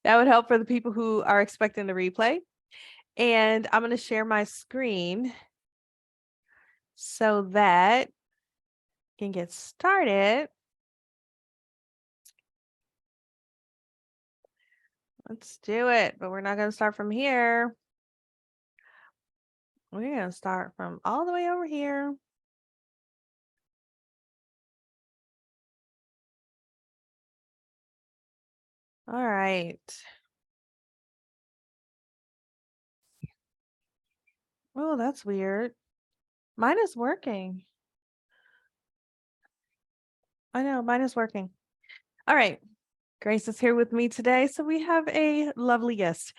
That would help for the people who are expecting the replay. And I'm going to share my screen so that I can get started. Let's do it, but we're not going to start from here. We're going to start from all the way over here. All right. Oh, that's weird. Mine is working. I know, mine is working. All right. Grace is here with me today, so we have a lovely guest.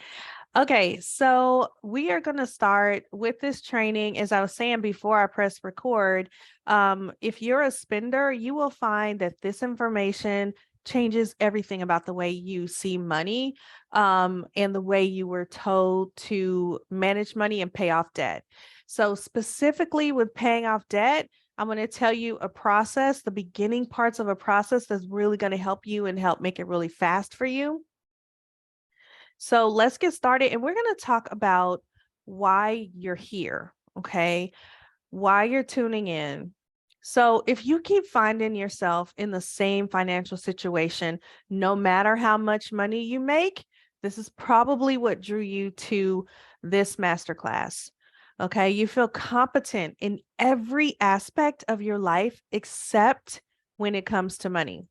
Okay, so we are going to start with this training. As I was saying before I press record, if you're a spender, you will find that this information changes everything about the way you see money, and the way you were told to manage money and pay off debt. So specifically with paying off debt, I'm going to tell you a process, the beginning parts of a process that's really going to help you and help make it really fast for you. So let's get started. And we're going to talk about why you're here. Okay. Why you're tuning in. So if you keep finding yourself in the same financial situation, no matter how much money you make, this is probably what drew you to this masterclass. Okay. You feel competent in every aspect of your life except when it comes to money.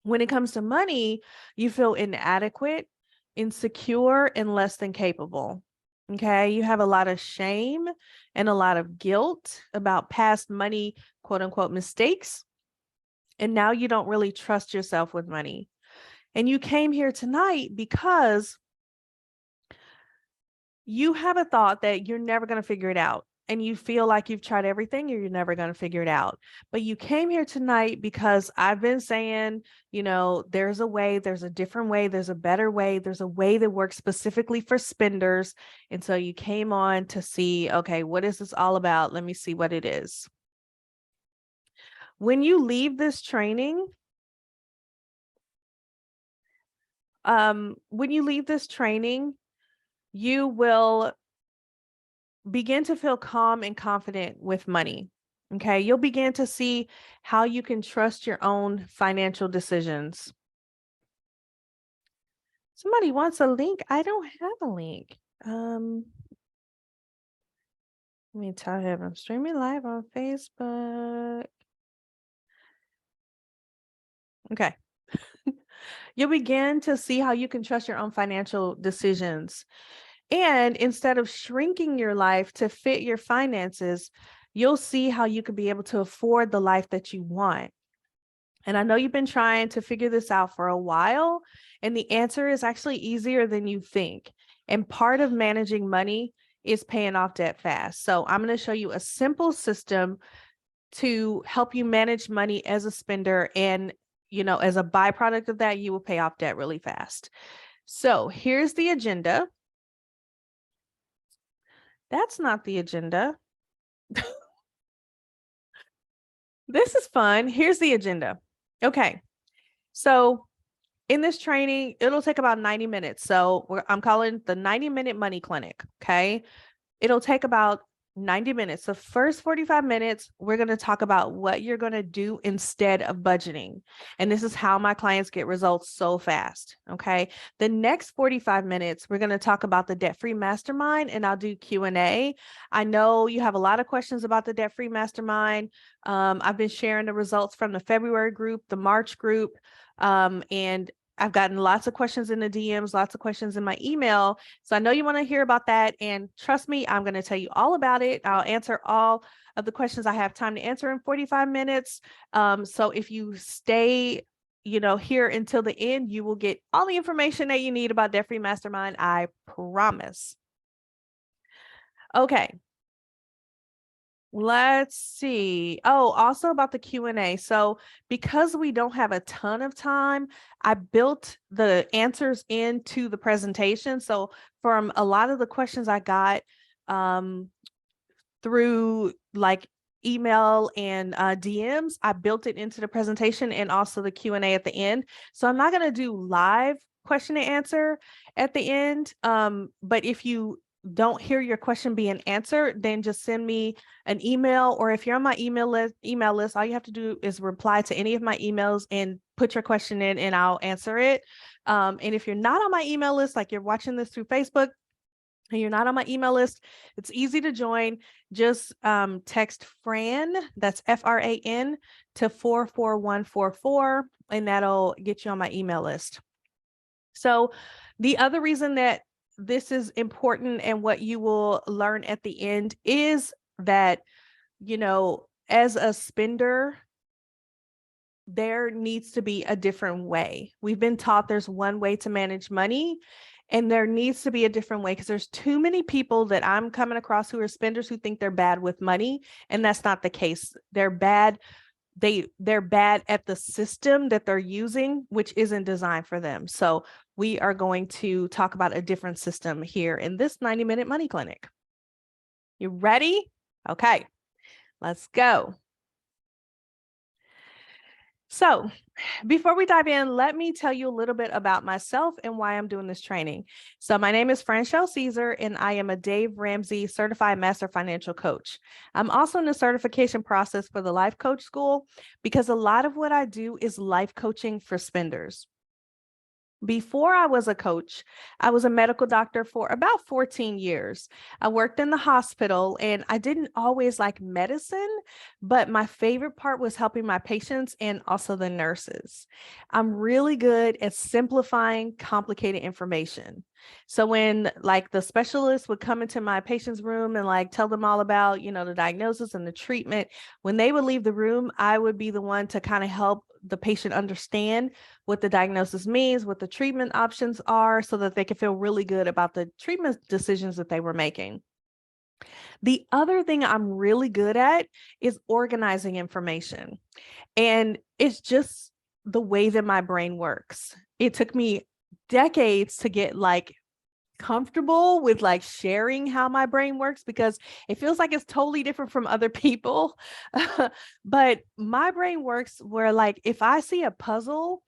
When it comes to money, you feel inadequate, insecure, and less than capable. Okay. You have a lot of shame and a lot of guilt about past money, quote unquote, mistakes. And now you don't really trust yourself with money. And you came here tonight because you have a thought that you're never going to figure it out. And you feel like you've tried everything or you're never going to figure it out. But you came here tonight because I've been saying, there's a way, there's a different way, there's a better way, there's a way that works specifically for spenders. And so you came on to see, okay, what is this all about? Let me see what it is. When you leave this training, you will begin to feel calm and confident with money. Okay. You'll begin to see how you can trust your own financial decisions. Somebody wants a link. I don't have a link. Let me tell him I'm streaming live on Facebook. Okay. You'll begin to see how you can trust your own financial decisions. And instead of shrinking your life to fit your finances, you'll see how you could be able to afford the life that you want. And I know you've been trying to figure this out for a while, and the answer is actually easier than you think. And part of managing money is paying off debt fast. So I'm going to show you a simple system to help you manage money as a spender. And, as a byproduct of that, you will pay off debt really fast. So here's the agenda. That's not the agenda. This is fun. Here's the agenda. Okay. So in this training, it'll take about 90 minutes. So I'm calling the 90-minute money clinic. Okay. It'll take about 90 minutes. The first 45 minutes, we're going to talk about what you're going to do instead of budgeting. And this is how my clients get results so fast. Okay. The next 45 minutes, we're going to talk about the debt-free mastermind, and I'll do Q&A. I know you have a lot of questions about the debt-free mastermind. I've been sharing the results from the February group, the March group, and I've gotten lots of questions in the DMs, lots of questions in my email. So I know you want to hear about that. And trust me, I'm going to tell you all about it. I'll answer all of the questions I have time to answer in 45 minutes. So if you stay, here until the end, you will get all the information that you need about Debt-Free Mastermind. I promise. Okay. Let's see. Oh, also about the Q&A. So because we don't have a ton of time, I built the answers into the presentation. So from a lot of the questions I got through like email and DMs, I built it into the presentation and also the Q&A at the end. So I'm not going to do live question and answer at the end. But if you don't hear your question being answered, then just send me an email, or if you're on my email list, all you have to do is reply to any of my emails and put your question in and I'll answer it. And if you're not on my email list, like you're watching this through Facebook and you're not on my email list, it's easy to join. Just text Fran, that's FRAN, to 44144, and that'll get you on my email list. So the other reason that this is important and what you will learn at the end is that, as a spender, there needs to be a different way. We've been taught there's one way to manage money, and there needs to be a different way, because there's too many people that I'm coming across who are spenders who think they're bad with money, and that's not the case. They're bad. They're bad at the system that they're using, which isn't designed for them. So we are going to talk about a different system here in this 90-minute money clinic. You ready? Okay, let's go. So before we dive in, let me tell you a little bit about myself and why I'm doing this training. So my name is Franchelle Caesar, and I am a Dave Ramsey Certified Master Financial Coach. I'm also in the certification process for the Life Coach School, because a lot of what I do is life coaching for spenders. Before I was a coach, I was a medical doctor for about 14 years. I worked in the hospital, and I didn't always like medicine, but my favorite part was helping my patients and also the nurses. I'm really good at simplifying complicated information. So when like the specialist would come into my patient's room and like tell them all about, the diagnosis and the treatment, when they would leave the room, I would be the one to kind of help the patient understand what the diagnosis means, what the treatment options are, so that they can feel really good about the treatment decisions that they were making. The other thing I'm really good at is organizing information. And it's just the way that my brain works. It took me decades to get like comfortable with like sharing how my brain works, because it feels like it's totally different from other people. But my brain works where, like, if I see a puzzle,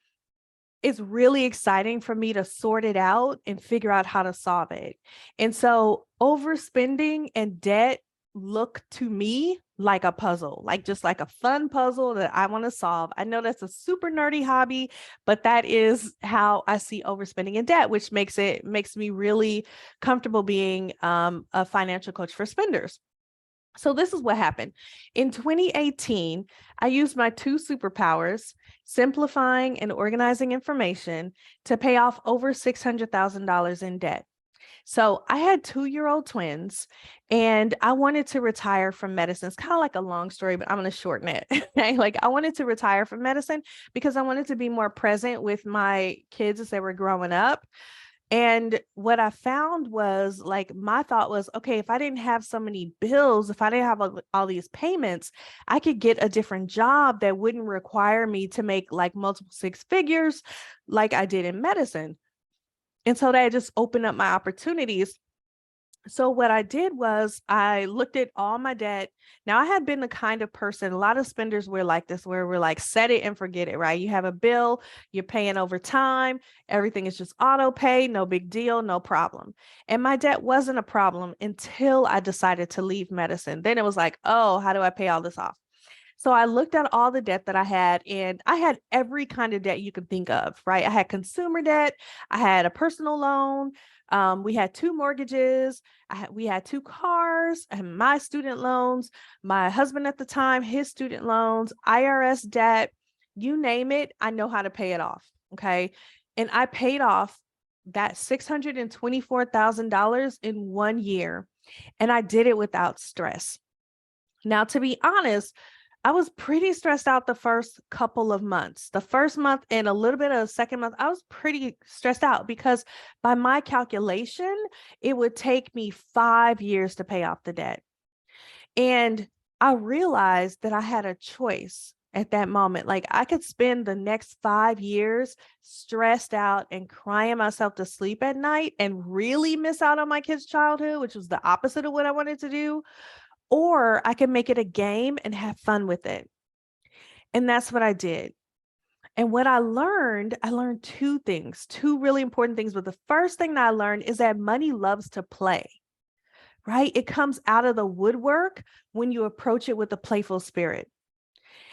it's really exciting for me to sort it out and figure out how to solve it. And so overspending and debt look to me like a puzzle, like just like a fun puzzle that I want to solve. I know that's a super nerdy hobby, but that is how I see overspending and debt, which makes me really comfortable being a financial coach for spenders. So this is what happened. In 2018, I used my two superpowers, simplifying and organizing information, to pay off over $600,000 in debt. So I had 2-year-old twins, and I wanted to retire from medicine. It's kind of like a long story, but I'm going to shorten it. Okay? Like, I wanted to retire from medicine because I wanted to be more present with my kids as they were growing up. And what I found was, like, my thought was, okay, if I didn't have so many bills, if I didn't have all these payments, I could get a different job that wouldn't require me to make like multiple six figures like I did in medicine. And so that just opened up my opportunities. So what I did was I looked at all my debt. Now, I had been the kind of person, a lot of spenders were like this, where we're like, set it and forget it, right? You have a bill, you're paying over time, everything is just auto pay, no big deal, no problem. And my debt wasn't a problem until I decided to leave medicine. Then it was like, oh, how do I pay all this off? So I looked at all the debt that I had, and I had every kind of debt you could think of, right? I had consumer debt, I had a personal loan, we had 2 mortgages, we had 2 cars, and my student loans, my husband at the time, his student loans, IRS debt, you name it, I know how to pay it off, okay? And I paid off that $624,000 in 1 year, and I did it without stress. Now, to be honest, I was pretty stressed out the first couple of months. The first month and a little bit of the second month, I was pretty stressed out because by my calculation, it would take me 5 years to pay off the debt. And I realized that I had a choice at that moment. Like, I could spend the next 5 years stressed out and crying myself to sleep at night and really miss out on my kids' childhood, which was the opposite of what I wanted to do. Or I can make it a game and have fun with it. And that's what I did. And what I learned two things, two really important things. But the first thing that I learned is that money loves to play, right? It comes out of the woodwork when you approach it with a playful spirit.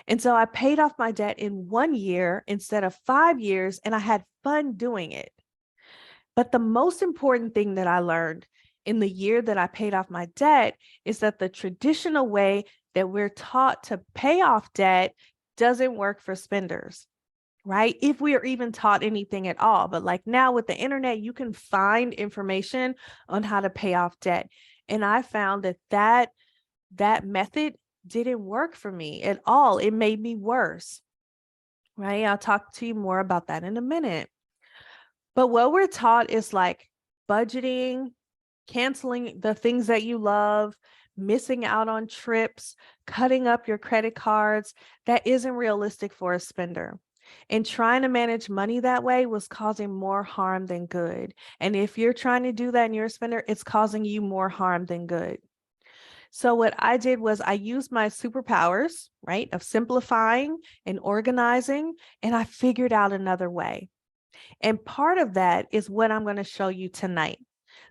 And so I paid off my debt in 1 year instead of 5 years, and I had fun doing it. But the most important thing that I learned in the year that I paid off my debt is that the traditional way that we're taught to pay off debt doesn't work for spenders, right? If we are even taught anything at all. But like now with the internet, you can find information on how to pay off debt. And I found that method didn't work for me at all. It made me worse, right? I'll talk to you more about that in a minute. But what we're taught is like budgeting, canceling the things that you love, missing out on trips, cutting up your credit cards. That isn't realistic for a spender. And trying to manage money that way was causing more harm than good. And if you're trying to do that and you're a spender, it's causing you more harm than good. So what I did was I used my superpowers, right, of simplifying and organizing, and I figured out another way. And part of that is what I'm going to show you tonight.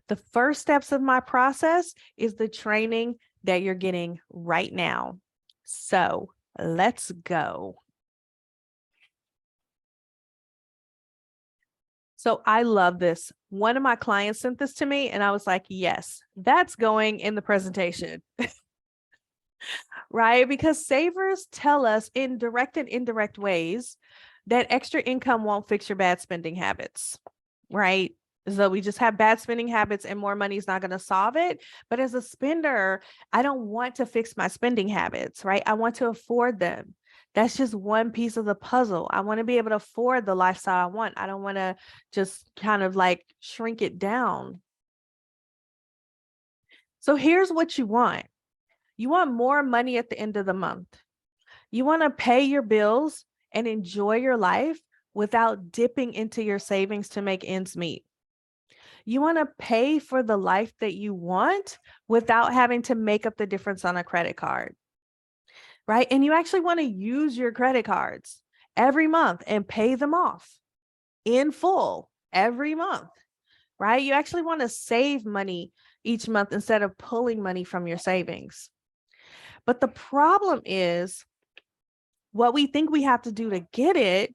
The first steps of my process is the training that you're getting right now. So let's go. So I love this. One of my clients sent this to me and I was like, yes, that's going in the presentation. Right? Because savers tell us in direct and indirect ways that extra income won't fix your bad spending habits, right? So we just have bad spending habits and more money is not going to solve it. But as a spender, I don't want to fix my spending habits, right? I want to afford them. That's just one piece of the puzzle. I want to be able to afford the lifestyle I want. I don't want to just kind of like shrink it down. So here's what you want. You want more money at the end of the month. You want to pay your bills and enjoy your life without dipping into your savings to make ends meet. You want to pay for the life that you want without having to make up the difference on a credit card, right? And you actually want to use your credit cards every month and pay them off in full every month, right? You actually want to save money each month instead of pulling money from your savings. But the problem is what we think we have to do to get it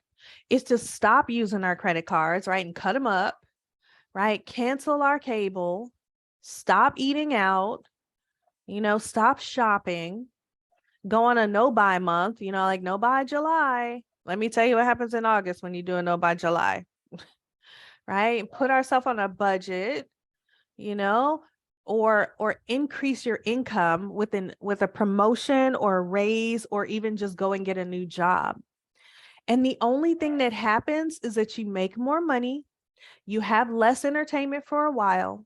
is to stop using our credit cards, right? And cut them up, right? Cancel our cable, stop eating out, stop shopping, go on a no buy month, like no buy July. Let me tell you what happens in August when you do a no buy July, right? Put ourselves on a budget, or increase your income with a promotion or a raise, or even just go and get a new job. And the only thing that happens is that you make more money, you have less entertainment for a while,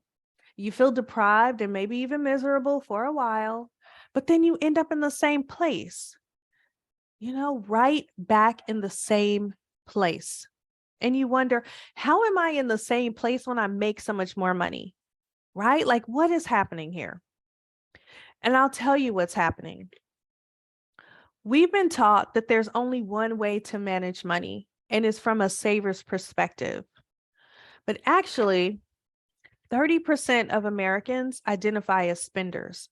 you feel deprived and maybe even miserable for a while, but then you end up in the same place, right back in the same place. And you wonder, how am I in the same place when I make so much more money? Right? Like, what is happening here? And I'll tell you what's happening. We've been taught that there's only one way to manage money, and it's from a saver's perspective. But actually, 30% of Americans identify as spenders.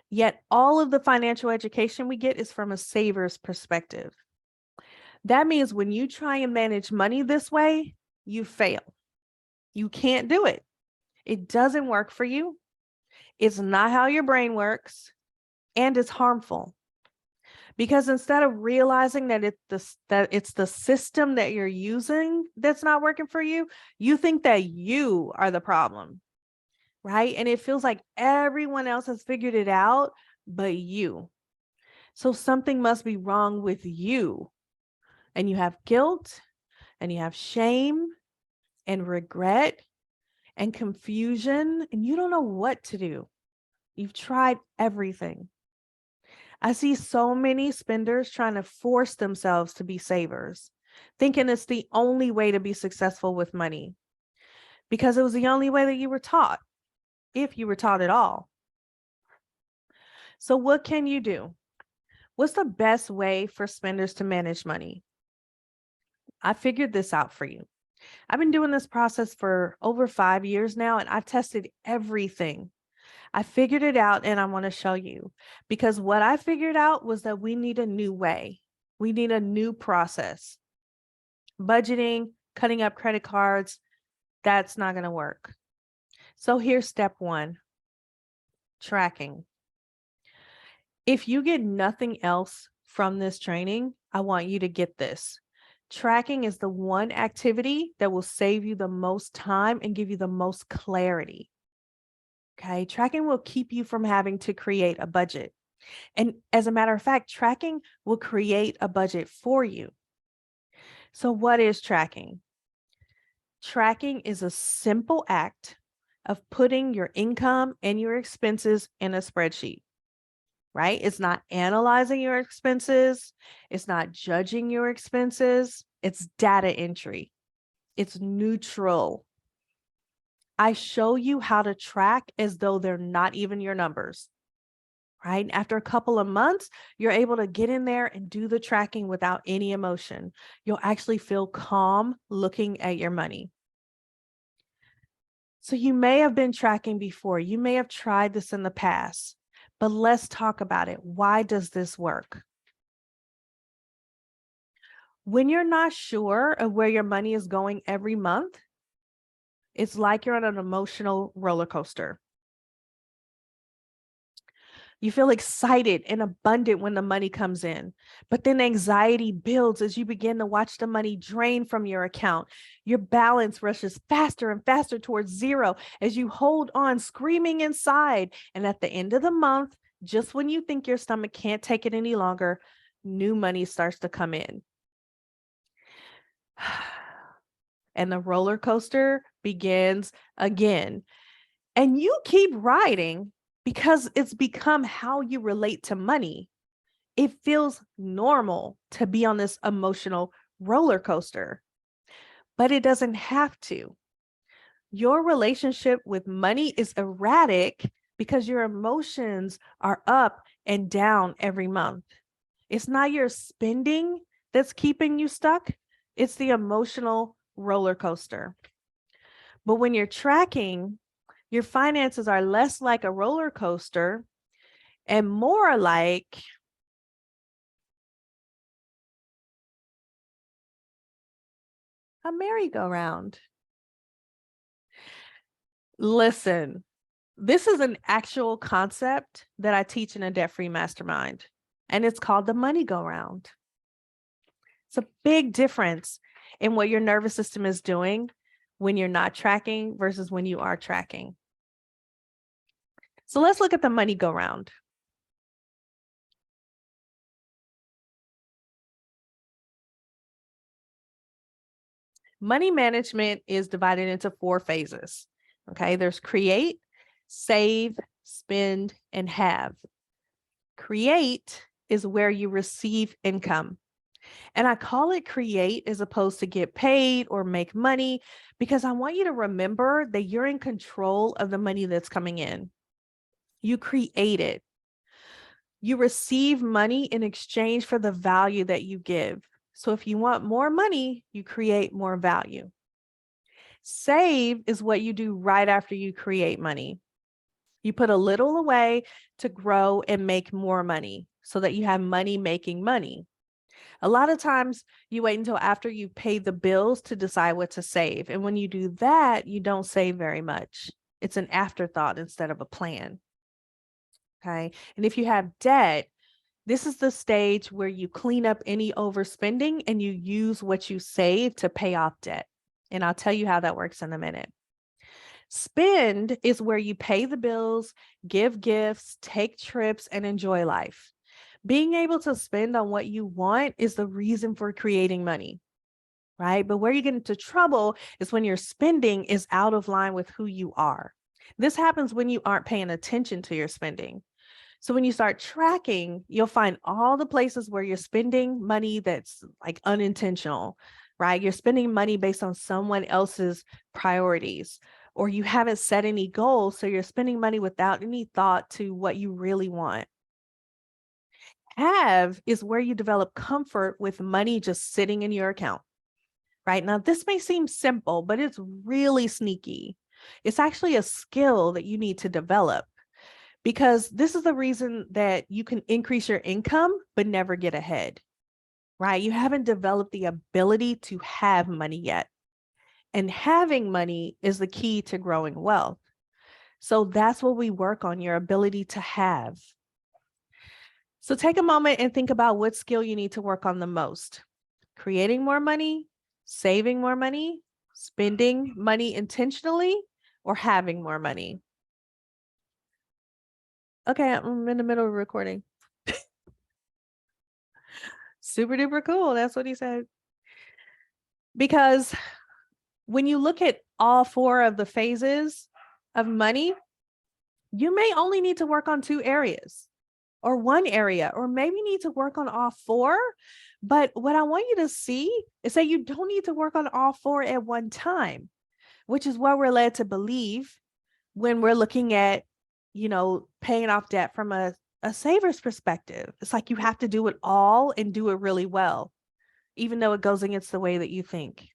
Yet all of the financial education we get is from a saver's perspective. That means when you try and manage money this way, you fail. You can't do it. It doesn't work for you. It's not how your brain works, and it's harmful. Because instead of realizing that it's the system that you're using that's not working for you, you think that you are the problem, right? And it feels like everyone else has figured it out but you. So something must be wrong with you. And you have guilt, and you have shame, and regret, and confusion, and you don't know what to do. You've tried everything. I see so many spenders trying to force themselves to be savers, thinking it's the only way to be successful with money because it was the only way that you were taught, if you were taught at all. So what can you do? What's the best way for spenders to manage money? I figured this out for you. I've been doing this process for over 5 years now, and I've tested everything. I figured it out, and I want to show you, because what I figured out was that we need a new way. We need a new process. Budgeting, cutting up credit cards, that's not going to work. So here's step one: tracking. If you get nothing else from this training, I want you to get this. Tracking is the one activity that will save you the most time and give you the most clarity. Okay, tracking will keep you from having to create a budget. And as a matter of fact, tracking will create a budget for you. So what is tracking? Tracking is a simple act of putting your income and your expenses in a spreadsheet, right? It's not analyzing your expenses. It's not judging your expenses. It's data entry. It's neutral. I show you how to track as though they're not even your numbers, right? After a couple of months, you're able to get in there and do the tracking without any emotion. You'll actually feel calm looking at your money. So you may have been tracking before. You may have tried this in the past, but let's talk about it. Why does this work? When you're not sure of where your money is going every month, it's like you're on an emotional roller coaster. You feel excited and abundant when the money comes in, but then anxiety builds as you begin to watch the money drain from your account. Your balance rushes faster and faster towards zero as you hold on, screaming inside. And at the end of the month, just when you think your stomach can't take it any longer, new money starts to come in. And the roller coaster begins again. And you keep riding because it's become how you relate to money. It feels normal to be on this emotional roller coaster, but it doesn't have to. Your relationship with money is erratic because your emotions are up and down every month. It's not your spending that's keeping you stuck. It's the emotional roller coaster. But when you're tracking, your finances are less like a roller coaster and more like a merry-go-round. Listen, this is an actual concept that I teach in a debt-free mastermind, and it's called the money go round. It's a big difference in what your nervous system is doing when you're not tracking versus when you are tracking. So let's look at the money go round. Money management is divided into 4 phases. Okay, there's create, save, spend, and have. Create is where you receive income. And I call it create as opposed to get paid or make money, because I want you to remember that you're in control of the money that's coming in. You create it. You receive money in exchange for the value that you give. So if you want more money, you create more value. Save is what you do right after you create money. You put a little away to grow and make more money so that you have money making money. A lot of times you wait until after you pay the bills to decide what to save. And when you do that, you don't save very much. It's an afterthought instead of a plan. Okay. And if you have debt, this is the stage where you clean up any overspending and you use what you save to pay off debt. And I'll tell you how that works in a minute. Spend is where you pay the bills, give gifts, take trips, and enjoy life. Being able to spend on what you want is the reason for creating money, right? But where you get into trouble is when your spending is out of line with who you are. This happens when you aren't paying attention to your spending. So when you start tracking, you'll find all the places where you're spending money that's like unintentional, right? You're spending money based on someone else's priorities, or you haven't set any goals. So you're spending money without any thought to what you really want. Have is where you develop comfort with money just sitting in your account. right? Now, this may seem simple, but it's really sneaky. It's actually a skill that you need to develop, because this is the reason that you can increase your income, but never get ahead, right? You haven't developed the ability to have money yet. And having money is the key to growing wealth. So that's what we work on, your ability to have. So take a moment and think about what skill you need to work on the most. Creating more money, saving more money, spending money intentionally, or having more money. Okay, I'm in the middle of recording. Super duper cool. That's what he said. Because when you look at all four of the phases of money, you may only need to work on 2 areas or 1 area, or maybe need to work on all 4. But what I want you to see is that you don't need to work on all 4 at one time, which is what we're led to believe when we're looking at, paying off debt from a saver's perspective. It's like you have to do it all and do it really well, even though it goes against the way that you think,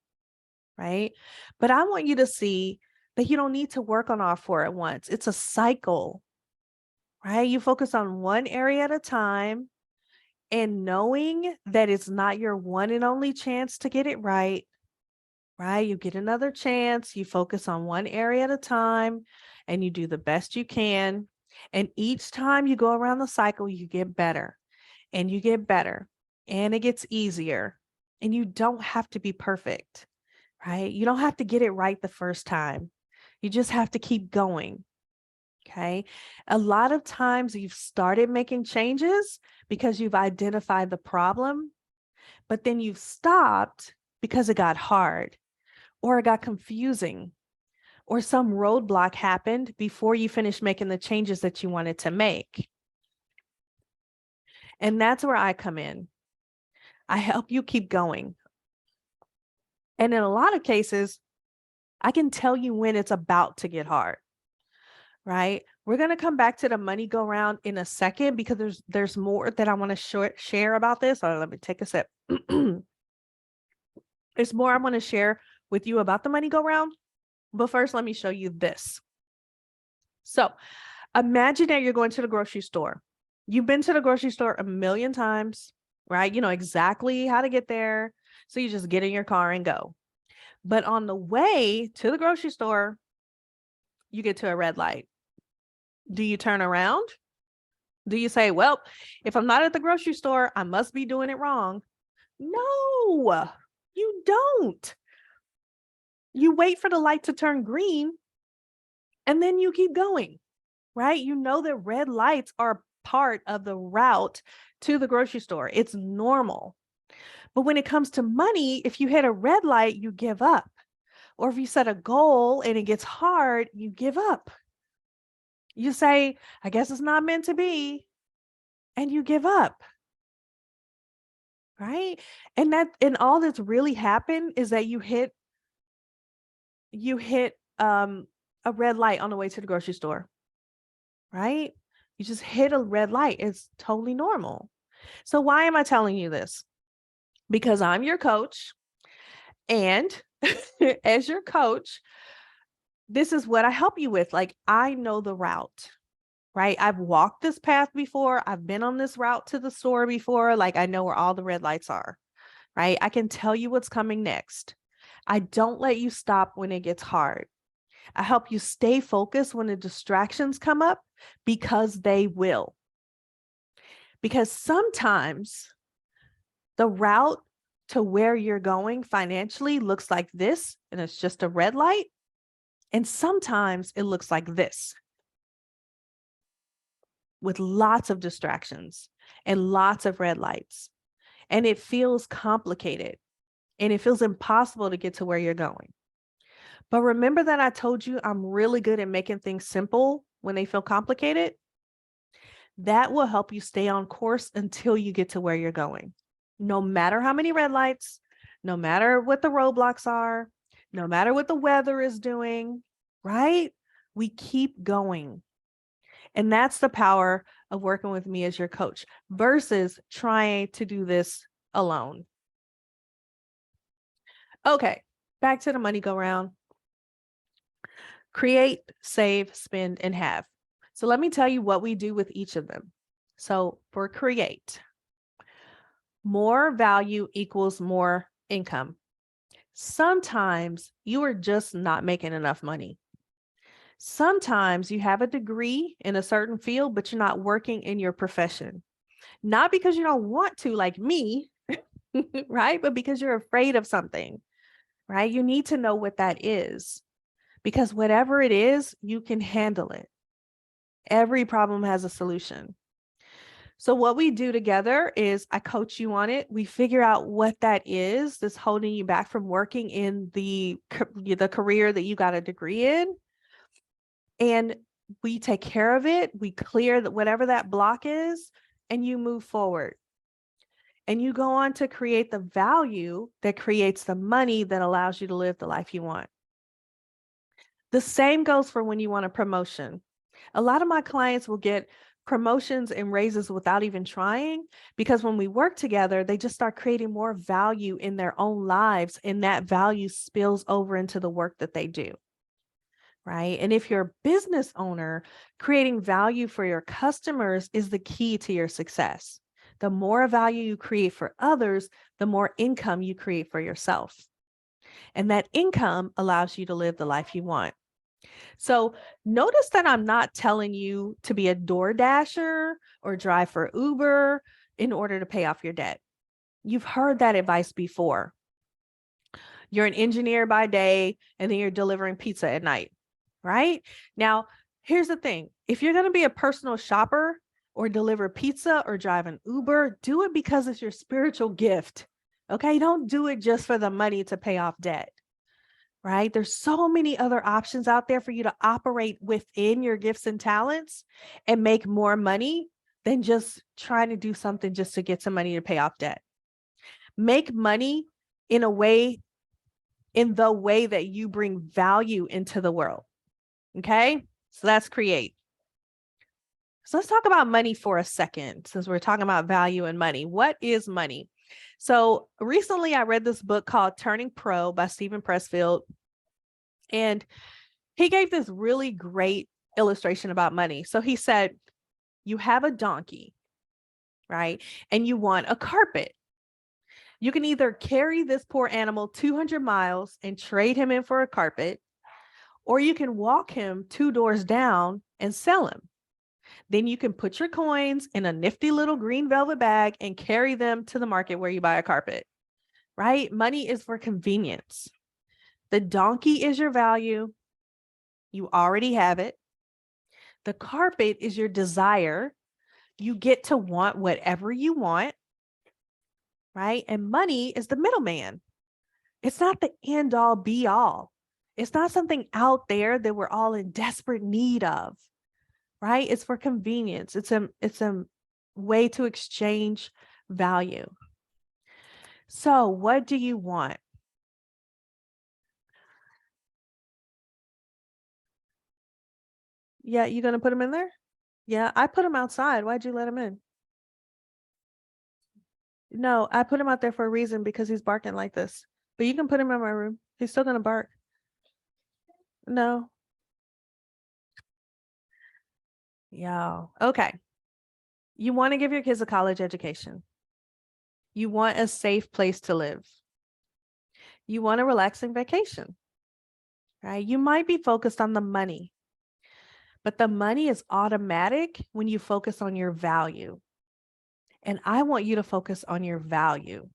right? But I want you to see that you don't need to work on all 4 at once. It's a cycle, right? You focus on 1 area at a time, and knowing that it's not your one and only chance to get it right, right? You get another chance, you focus on 1 area at a time, and you do the best you can. And each time you go around the cycle, you get better and you get better, and it gets easier. And you don't have to be perfect, right? You don't have to get it right the first time. You just have to keep going. Okay. A lot of times you've started making changes because you've identified the problem, but then you've stopped because it got hard, or it got confusing, or some roadblock happened before you finished making the changes that you wanted to make. And that's where I come in. I help you keep going. And in a lot of cases, I can tell you when it's about to get hard, right? We're going to come back to the money go round in a second, because there's more that I want to share about this. Let me take a sip. There's more I want to share with you about the money go round. But first, let me show you this. So imagine that you're going to the grocery store. You've been to the grocery store a million times, right? You know exactly how to get there. So you just get in your car and go. But on the way to the grocery store, you get to a red light. Do you turn around? Do you say, well, if I'm not at the grocery store, I must be doing it wrong? No, you don't. You wait for the light to turn green, and then you keep going, right? You know that red lights are part of the route to the grocery store. It's normal. But when it comes to money, if you hit a red light, you give up. Or if you set a goal and it gets hard, you give up. You say, I guess it's not meant to be, and you give up. Right? And all that's really happened is that you hit a red light on the way to the grocery store. Right? You just hit a red light. It's totally normal. So why am I telling you this? Because I'm your coach, and as your coach, this is what I help you with. Like, I know the route, right? I've walked this path before. I've been on this route to the store before. Like, I know where all the red lights are, right? I can tell you what's coming next. I don't let you stop when it gets hard. I help you stay focused when the distractions come up, because they will. Because sometimes the route to where you're going financially looks like this, and it's just a red light. And sometimes it looks like this, with lots of distractions and lots of red lights. And it feels complicated, and it feels impossible to get to where you're going. But remember that I told you I'm really good at making things simple when they feel complicated? That will help you stay on course until you get to where you're going. No matter how many red lights, no matter what the roadblocks are, no matter what the weather is doing, right? We keep going. And that's the power of working with me as your coach versus trying to do this alone. Okay, back to the money go round. Create, save, spend, and have. So let me tell you what we do with each of them. So for create, more value equals more income. Sometimes you are just not making enough money. Sometimes you have a degree in a certain field, but you're not working in your profession. Not because you don't want to, like me, right? But because you're afraid of something, right? You need to know what that is, because whatever it is, you can handle it. Every problem has a solution. So what we do together is I coach you on it. We figure out what that is that's holding you back from working in the career that you got a degree in. And we take care of it. We clear that whatever that block is, and you move forward. And you go on to create the value that creates the money that allows you to live the life you want. The same goes for when you want a promotion. A lot of my clients will get promotions and raises without even trying, because when we work together, they just start creating more value in their own lives, and that value spills over into the work that they do. Right? And if you're a business owner, creating value for your customers is the key to your success. The more value you create for others, the more income you create for yourself. And that income allows you to live the life you want. So notice that I'm not telling you to be a door dasher or drive for Uber in order to pay off your debt. You've heard that advice before. You're an engineer by day, and then you're delivering pizza at night, right? Now, here's the thing. If you're going to be a personal shopper or deliver pizza or drive an Uber, do it because it's your spiritual gift. Okay? Don't do it just for the money to pay off debt. Right? There's so many other options out there for you to operate within your gifts and talents and make more money than just trying to do something just to get some money to pay off debt. Make money in the way that you bring value into the world. Okay? So that's create. So let's talk about money for a second, since we're talking about value and money. What is money? So recently I read this book called Turning Pro by Stephen Pressfield, and he gave this really great illustration about money. So he said, you have a donkey, right? And you want a carpet. You can either carry this poor animal 200 miles and trade him in for a carpet, or you can walk him 2 doors down and sell him. Then you can put your coins in a nifty little green velvet bag and carry them to the market where you buy a carpet, right? Money is for convenience. The donkey is your value. You already have it. The carpet is your desire. You get to want whatever you want, right? And money is the middleman. It's not the end all be all. It's not something out there that we're all in desperate need of, right? It's for convenience. It's a way to exchange value. So what do you want? Yeah, you gonna put them in there? Yeah, I put him outside. Why'd you let him in? No, I put him out there for a reason, because he's barking like this. But you can put him in my room. He's still gonna bark. No. Yeah. Okay. You want to give your kids a college education. You want a safe place to live. You want a relaxing vacation, right? You might be focused on the money, but the money is automatic when you focus on your value. And I want you to focus on your value.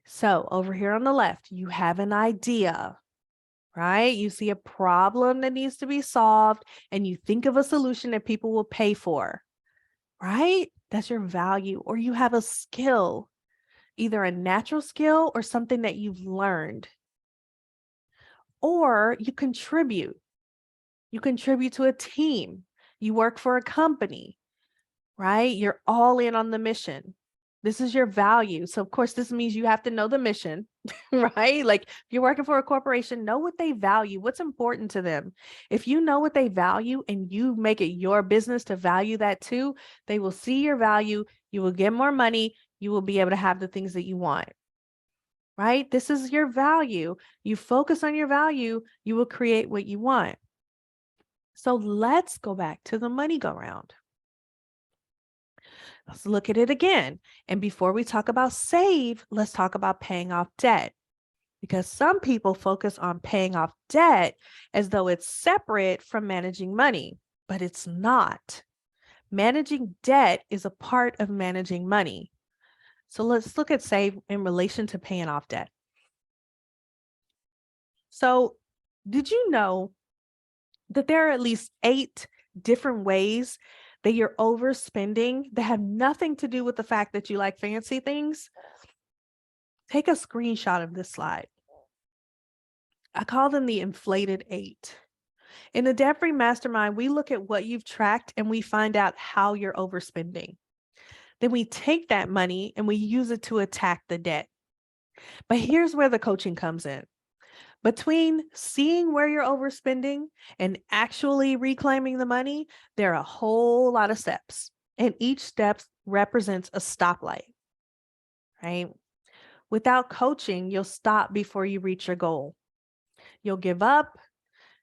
So over here on the left, you have an idea, right? You see a problem that needs to be solved, and you think of a solution that people will pay for, right? That's your value. Or you have a skill, either a natural skill or something that you've learned. Or you contribute. You contribute to a team. You work for a company, right? You're all in on the mission. This is your value. So of course, this means you have to know the mission, right? Like if you're working for a corporation, know what they value, what's important to them. If you know what they value and you make it your business to value that too, they will see your value. You will get more money. You will be able to have the things that you want. right? This is your value. You focus on your value, you will create what you want. So let's go back to the money go round. Let's look at it again. And before we talk about save, let's talk about paying off debt. Because some people focus on paying off debt as though it's separate from managing money, but it's not. Managing debt is a part of managing money. So let's look at save in relation to paying off debt. So did you know that there are at least 8 different ways that you're overspending that have nothing to do with the fact that you like fancy things? Take a screenshot of this slide. I call them the inflated 8. In the Debt Free Mastermind, we look at what you've tracked and we find out how you're overspending. Then we take that money and we use it to attack the debt. But here's where the coaching comes in. Between seeing where you're overspending and actually reclaiming the money, there are a whole lot of steps, and each step represents a stoplight, right? Without coaching, you'll stop before you reach your goal. You'll give up.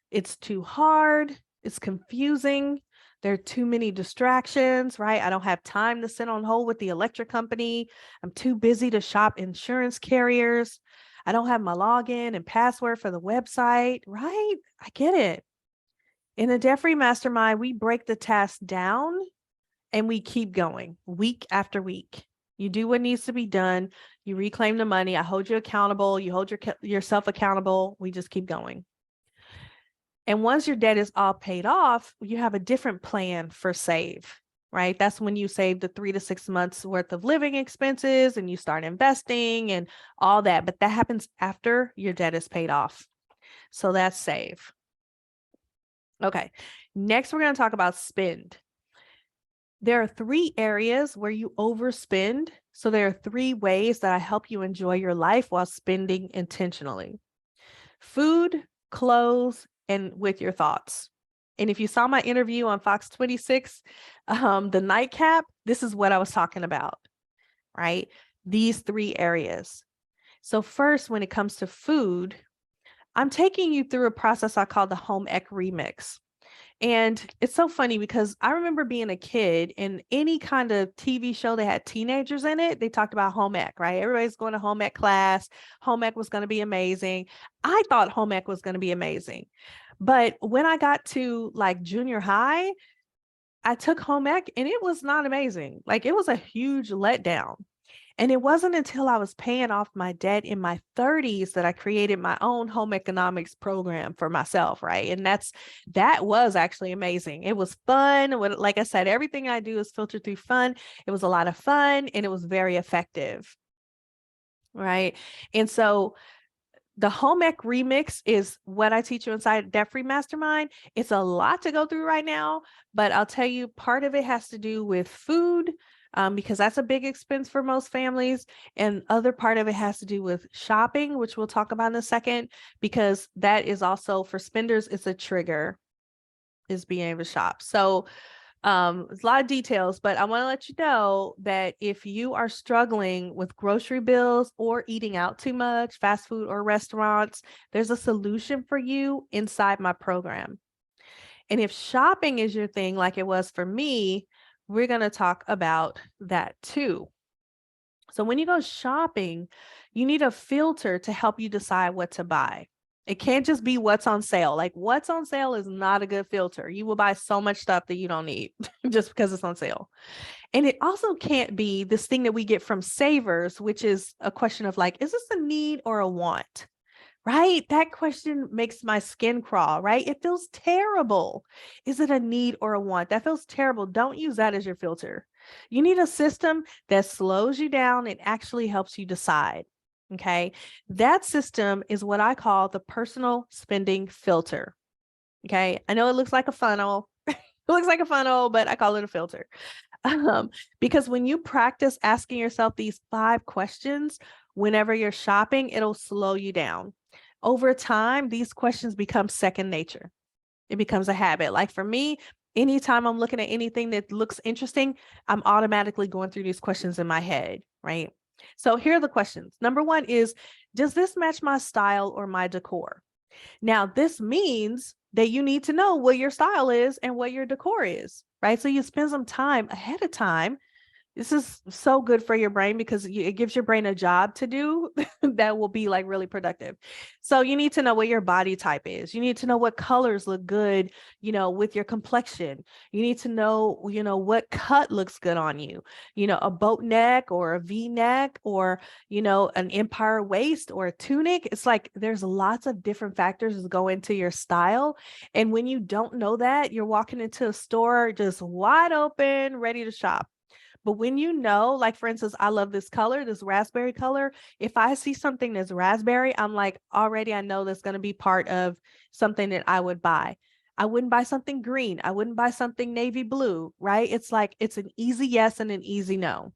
It's too hard. It's confusing. There are too many distractions, right? I don't have time to sit on hold with the electric company. I'm too busy to shop insurance carriers. I don't have my login and password for the website, right? I get it. In the Debt Free Mastermind, we break the task down and we keep going week after week. You do what needs to be done. You reclaim the money. I hold you accountable. You hold yourself accountable. We just keep going. And once your debt is all paid off, you have a different plan for save, right? That's when you save the 3 to 6 months worth of living expenses and you start investing and all that. But that happens after your debt is paid off. So that's save. Okay. Next, we're going to talk about spend. There are 3 areas where you overspend. So there are 3 ways that I help you enjoy your life while spending intentionally: food, clothes, and with your thoughts. And if you saw my interview on Fox 26, the nightcap, this is what I was talking about, right? These 3 areas. So first, when it comes to food, I'm taking you through a process I call the home ec remix. And it's so funny because I remember being a kid in any kind of TV show that had teenagers in it, they talked about home ec, right? Everybody's going to home ec class. Home ec was going to be amazing. I thought home ec was going to be amazing. But when I got to like junior high, I took home ec and it was not amazing. Like it was a huge letdown. And it wasn't until I was paying off my debt in my 30s that I created my own home economics program for myself, right? And that was actually amazing. It was fun. Like I said, everything I do is filtered through fun. It was a lot of fun and it was very effective, right? And so the home ec remix is what I teach you inside Debt Free Mastermind. It's a lot to go through right now, but I'll tell you, part of it has to do with food, because that's a big expense for most families. And other part of it has to do with shopping, which we'll talk about in a second, because that is also for spenders, it's a trigger, is being able to shop. So there's a lot of details, but I want to let you know that if you are struggling with grocery bills or eating out too much, fast food or restaurants, there's a solution for you inside my program. And if shopping is your thing, like it was for me, we're going to talk about that too. So when you go shopping, you need a filter to help you decide what to buy. It can't just be what's on sale. Like what's on sale is not a good filter. You will buy so much stuff that you don't need just because it's on sale. And it also can't be this thing that we get from savers, which is a question of like, is this a need or a want? Right? That question makes my skin crawl, right? It feels terrible. Is it a need or a want? That feels terrible. Don't use that as your filter. You need a system that slows you down and actually helps you decide. Okay. That system is what I call the personal spending filter. Okay. I know it looks like a funnel. It looks like a funnel, but I call it a filter. Because when you practice asking yourself these 5 questions, whenever you're shopping, it'll slow you down. Over time, these questions become second nature. It becomes a habit. Like for me, anytime I'm looking at anything that looks interesting, I'm automatically going through these questions in my head, right? So here are the questions. Number one is, does this match my style or my decor? Now, this means that you need to know what your style is and what your decor is, right? So you spend some time ahead of time. This is so good for your brain because it gives your brain a job to do that will be like really productive. So you need to know what your body type is. You need to know what colors look good, with your complexion. You need to know, what cut looks good on you, a boat neck or a V neck or, an empire waist or a tunic. It's like there's lots of different factors that go into your style. And when you don't know that, you're walking into a store just wide open, ready to shop. But when you know, like for instance, I love this color, this raspberry color. If I see something that's raspberry, I'm like, already I know that's going to be part of something that I would buy. I wouldn't buy something green. I wouldn't buy something navy blue, right? It's like, it's an easy yes and an easy no.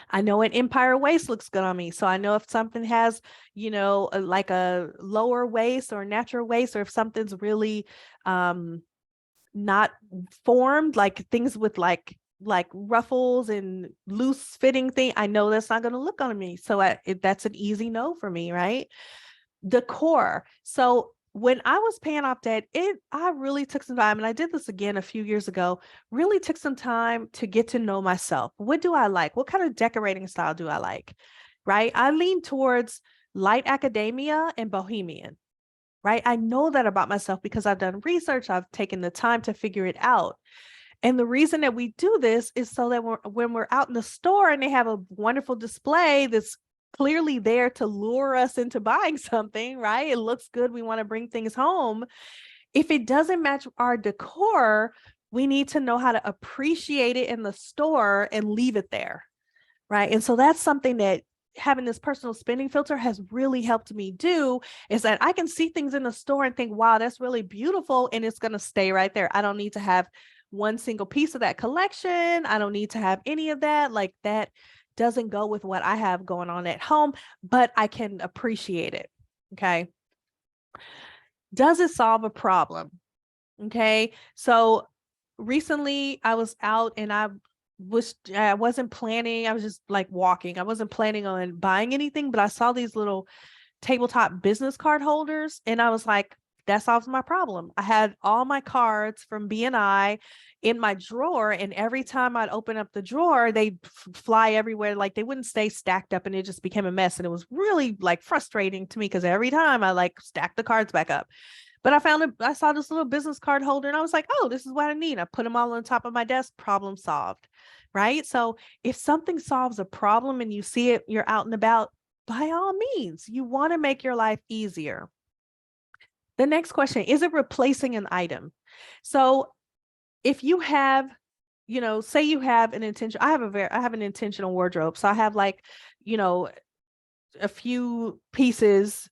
I know an empire waist looks good on me. So I know if something has, like a lower waist or natural waist, or if something's really not formed, like things with like ruffles and loose fitting thing, I know that's not going to look on me. So that's an easy no for me, right? Decor. So when I was paying off debt, I really took some time, and I did this again a few years ago, really took some time to get to know myself. What do I like? What kind of decorating style do I like? Right? I lean towards light academia and bohemian. Right? I know that about myself because I've done research. I've taken the time to figure it out. And the reason that we do this is so that when we're out in the store and they have a wonderful display that's clearly there to lure us into buying something, right? It looks good. We want to bring things home. If it doesn't match our decor, we need to know how to appreciate it in the store and leave it there, right? And so that's something that having this personal spending filter has really helped me do, is that I can see things in the store and think, wow, that's really beautiful. And it's going to stay right there. I don't need to have one single piece of that collection. I don't need to have any of that. Like that doesn't go with what I have going on at home, but I can appreciate it. Okay. Does it solve a problem? Okay. So recently I was out and I wasn't planning. I was just like walking. I wasn't planning on buying anything, but I saw these little tabletop business card holders and I was like, that solves my problem. I had all my cards from BNI in my drawer, and every time I'd open up the drawer, they'd fly everywhere. Like they wouldn't stay stacked up, and it just became a mess. And it was really like frustrating to me because every time I like stacked the cards back up. But I saw this little business card holder and I was like, oh, this is what I need. I put them all on top of my desk, problem solved, right? So if something solves a problem and you see it, you're out and about, by all means, you want to make your life easier. The next question, is it replacing an item? So if you have, say you have an intention, I have an intentional wardrobe. So I have like, a few pieces.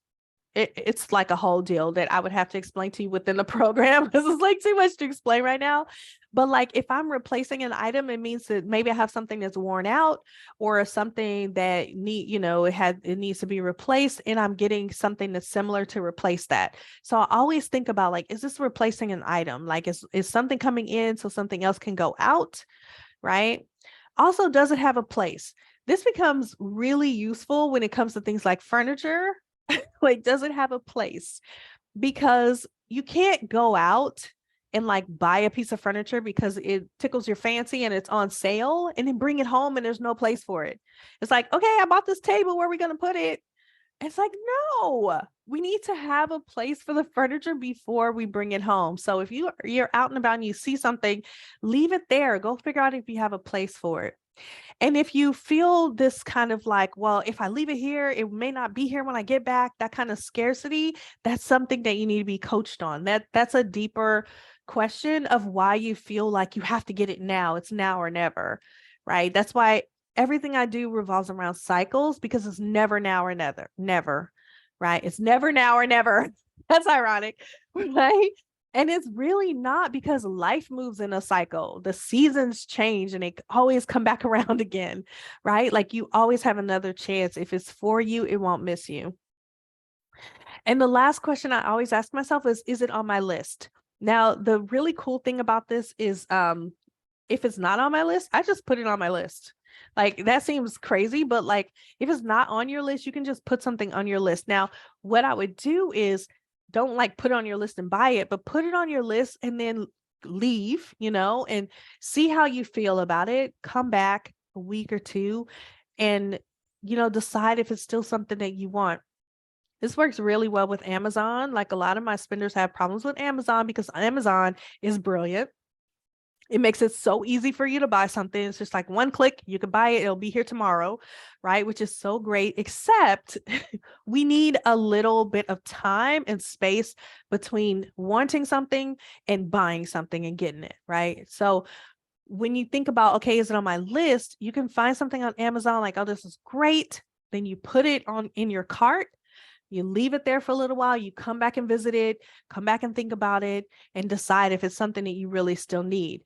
It's like a whole deal that I would have to explain to you within the program because it's like too much to explain right now. But like if I'm replacing an item, it means that maybe I have something that's worn out or something that it needs to be replaced, and I'm getting something that's similar to replace that. So I always think about like, is this replacing an item? Like is something coming in so something else can go out, right? Also, does it have a place? This becomes really useful when it comes to things like furniture. Like, does it have a place? Because you can't go out and like buy a piece of furniture because it tickles your fancy and it's on sale and then bring it home and there's no place for it. It's like, okay, I bought this table. Where are we going to put it? It's like, no, we need to have a place for the furniture before we bring it home. So if you're out and about and you see something, leave it there. Go figure out if you have a place for it. And if you feel this kind of like, well, if I leave it here, it may not be here when I get back, that kind of scarcity, that's something that you need to be coached on. That's a deeper question of why you feel like you have to get it now. It's now or never, right? That's why everything I do revolves around cycles, because it's never now or never, right? It's never now or never. That's ironic, right? And it's really not, because life moves in a cycle. The seasons change and they always come back around again, right? Like you always have another chance. If it's for you, it won't miss you. And the last question I always ask myself is it on my list? Now, the really cool thing about this is if it's not on my list, I just put it on my list. Like that seems crazy, but like if it's not on your list, you can just put something on your list. Now, what I would do is don't like put it on your list and buy it, but put it on your list and then leave, and see how you feel about it. Come back a week or two and, decide if it's still something that you want. This works really well with Amazon. Like a lot of my spenders have problems with Amazon because Amazon is brilliant. It makes it so easy for you to buy something. It's just like one click, you can buy it. It'll be here tomorrow, right? Which is so great, except we need a little bit of time and space between wanting something and buying something and getting it, right? So when you think about, okay, is it on my list? You can find something on Amazon like, oh, this is great. Then you put it on in your cart. You leave it there for a little while, you come back and visit it, come back and think about it, and decide if it's something that you really still need.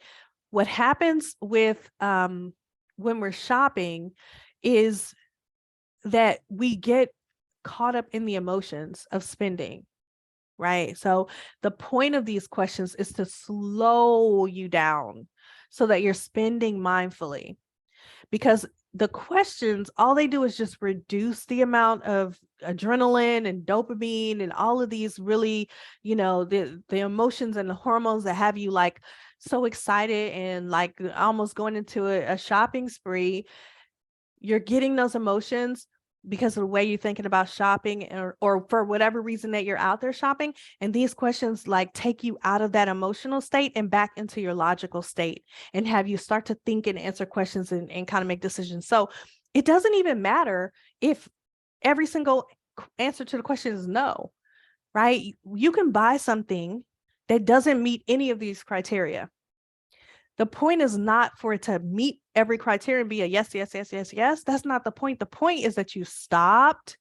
What happens with when we're shopping is that we get caught up in the emotions of spending, right? So the point of these questions is to slow you down so that you're spending mindfully, because the questions, all they do is just reduce the amount of adrenaline and dopamine and all of these really, the emotions and the hormones that have you like so excited and like almost going into a shopping spree. You're getting those emotions because of the way you're thinking about shopping, or for whatever reason that you're out there shopping. And these questions like take you out of that emotional state and back into your logical state and have you start to think and answer questions and kind of make decisions. So it doesn't even matter if every single answer to the question is no, right? You can buy something that doesn't meet any of these criteria. The point is not for it to meet every criteria and be a yes, yes, yes, yes, yes. That's not the point. The point is that you stopped,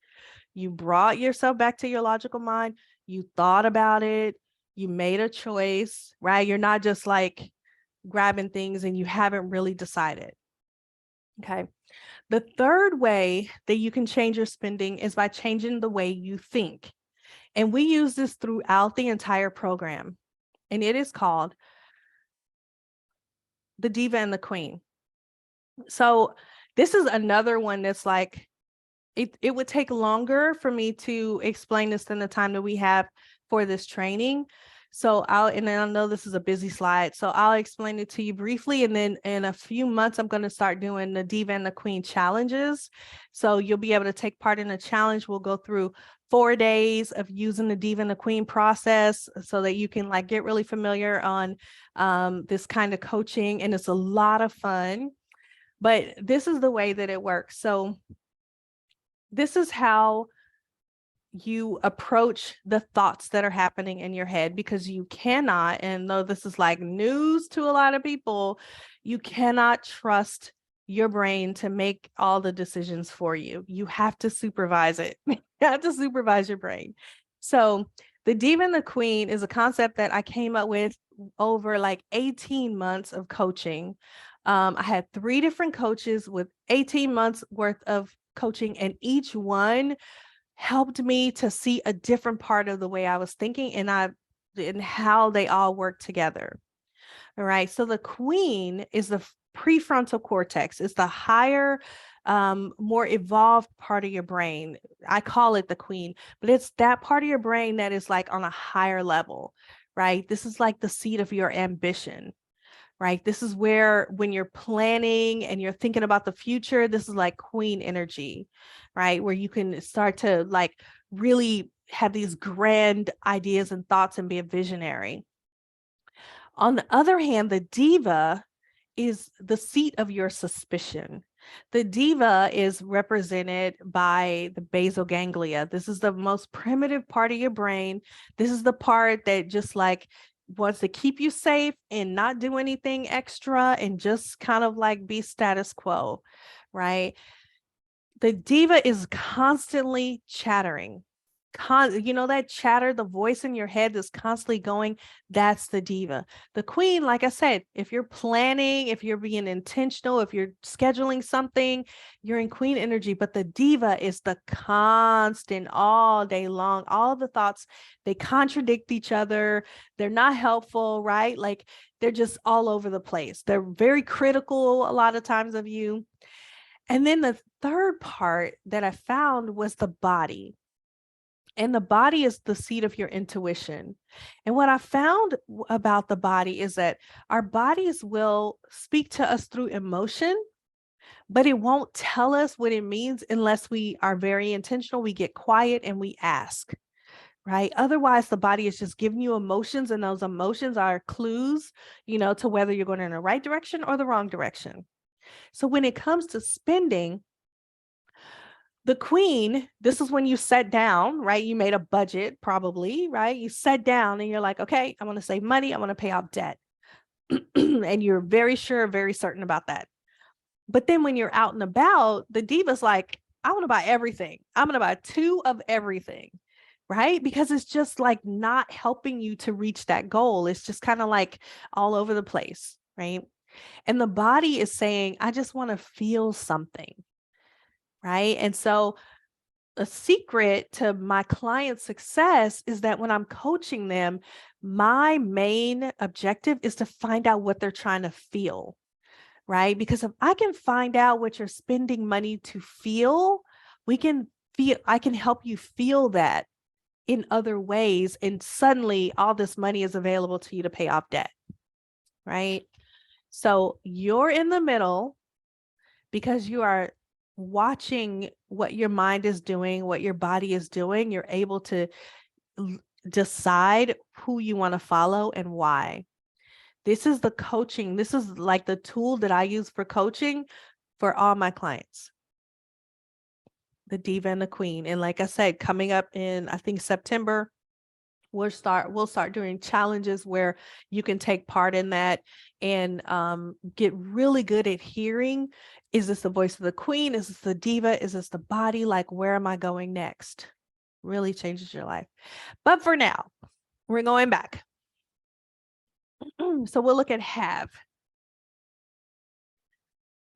you brought yourself back to your logical mind, you thought about it, you made a choice, right? You're not just like grabbing things and you haven't really decided. Okay. The third way that you can change your spending is by changing the way you think. And we use this throughout the entire program. And it is called the Diva and the Queen. So this is another one that's like, it would take longer for me to explain this than the time that we have for this training. So and I know this is a busy slide, so I'll explain it to you briefly. And then in a few months, I'm going to start doing the Diva and the Queen challenges. So you'll be able to take part in a challenge. We'll go through 4 days of using the Diva and the Queen process so that you can like get really familiar on this kind of coaching. And it's a lot of fun, but this is the way that it works. So this is how you approach the thoughts that are happening in your head, because you cannot, and though this is like news to a lot of people, you cannot trust your brain to make all the decisions for you. You have to supervise it. You have to supervise your brain. So the Diva and the Queen is a concept that I came up with over like 18 months of coaching. I had 3 different coaches with 18 months worth of coaching, and each one helped me to see a different part of the way I was thinking and how they all work together. All right. So the Queen is the prefrontal cortex. It's the higher, more evolved part of your brain. I call it the Queen, but it's that part of your brain that is like on a higher level, right? This is like the seat of your ambition. Right? This is where, when you're planning and you're thinking about the future, this is like Queen energy, right? Where you can start to like really have these grand ideas and thoughts and be a visionary. On the other hand, the Diva is the seat of your suspicion. The Diva is represented by the basal ganglia. This is the most primitive part of your brain. This is the part that just like wants to keep you safe and not do anything extra and just kind of like be status quo, right? The Diva is constantly chattering. That chatter, the voice in your head that's constantly going, that's the diva. The queen, like I said, if you're planning, if you're being intentional, if you're scheduling something, you're in queen energy. But the diva is the constant all day long. All the thoughts, they contradict each other. They're not helpful, right? Like they're just all over the place. They're very critical a lot of times of you. And then the third part that I found was the body. And the body is the seat of your intuition. And what I found about the body is that our bodies will speak to us through emotion, but it won't tell us what it means unless we are very intentional. We get quiet and we ask, right? Otherwise, the body is just giving you emotions, and those emotions are clues, to whether you're going in the right direction or the wrong direction. So when it comes to spending, the queen, this is when you sat down, right? You made a budget, probably, right? You sat down and you're like, okay, I want to save money. I want to pay off debt. And you're very sure, very certain about that. But then when you're out and about, the diva's like, I want to buy everything. I'm going to buy 2 of everything, right? Because it's just like not helping you to reach that goal. It's just kind of like all over the place, right? And the body is saying, I just want to feel something. Right. And so a secret to my client's success is that when I'm coaching them, my main objective is to find out what they're trying to feel. Right. Because if I can find out what you're spending money to feel, I can help you feel that in other ways. And suddenly all this money is available to you to pay off debt. Right. So you're in the middle because you are watching what your mind is doing, what your body is doing. You're able to decide who you want to follow and why. This is the coaching. This is like the tool that I use for coaching for all my clients. The diva and the queen. And like I said, coming up in, I think, September, we'll start doing challenges where you can take part in that and get really good at hearing. Is this the voice of the queen? Is this the diva? Is this the body? Like, where am I going next? Really changes your life. But for now, we're going back. So we'll look at have.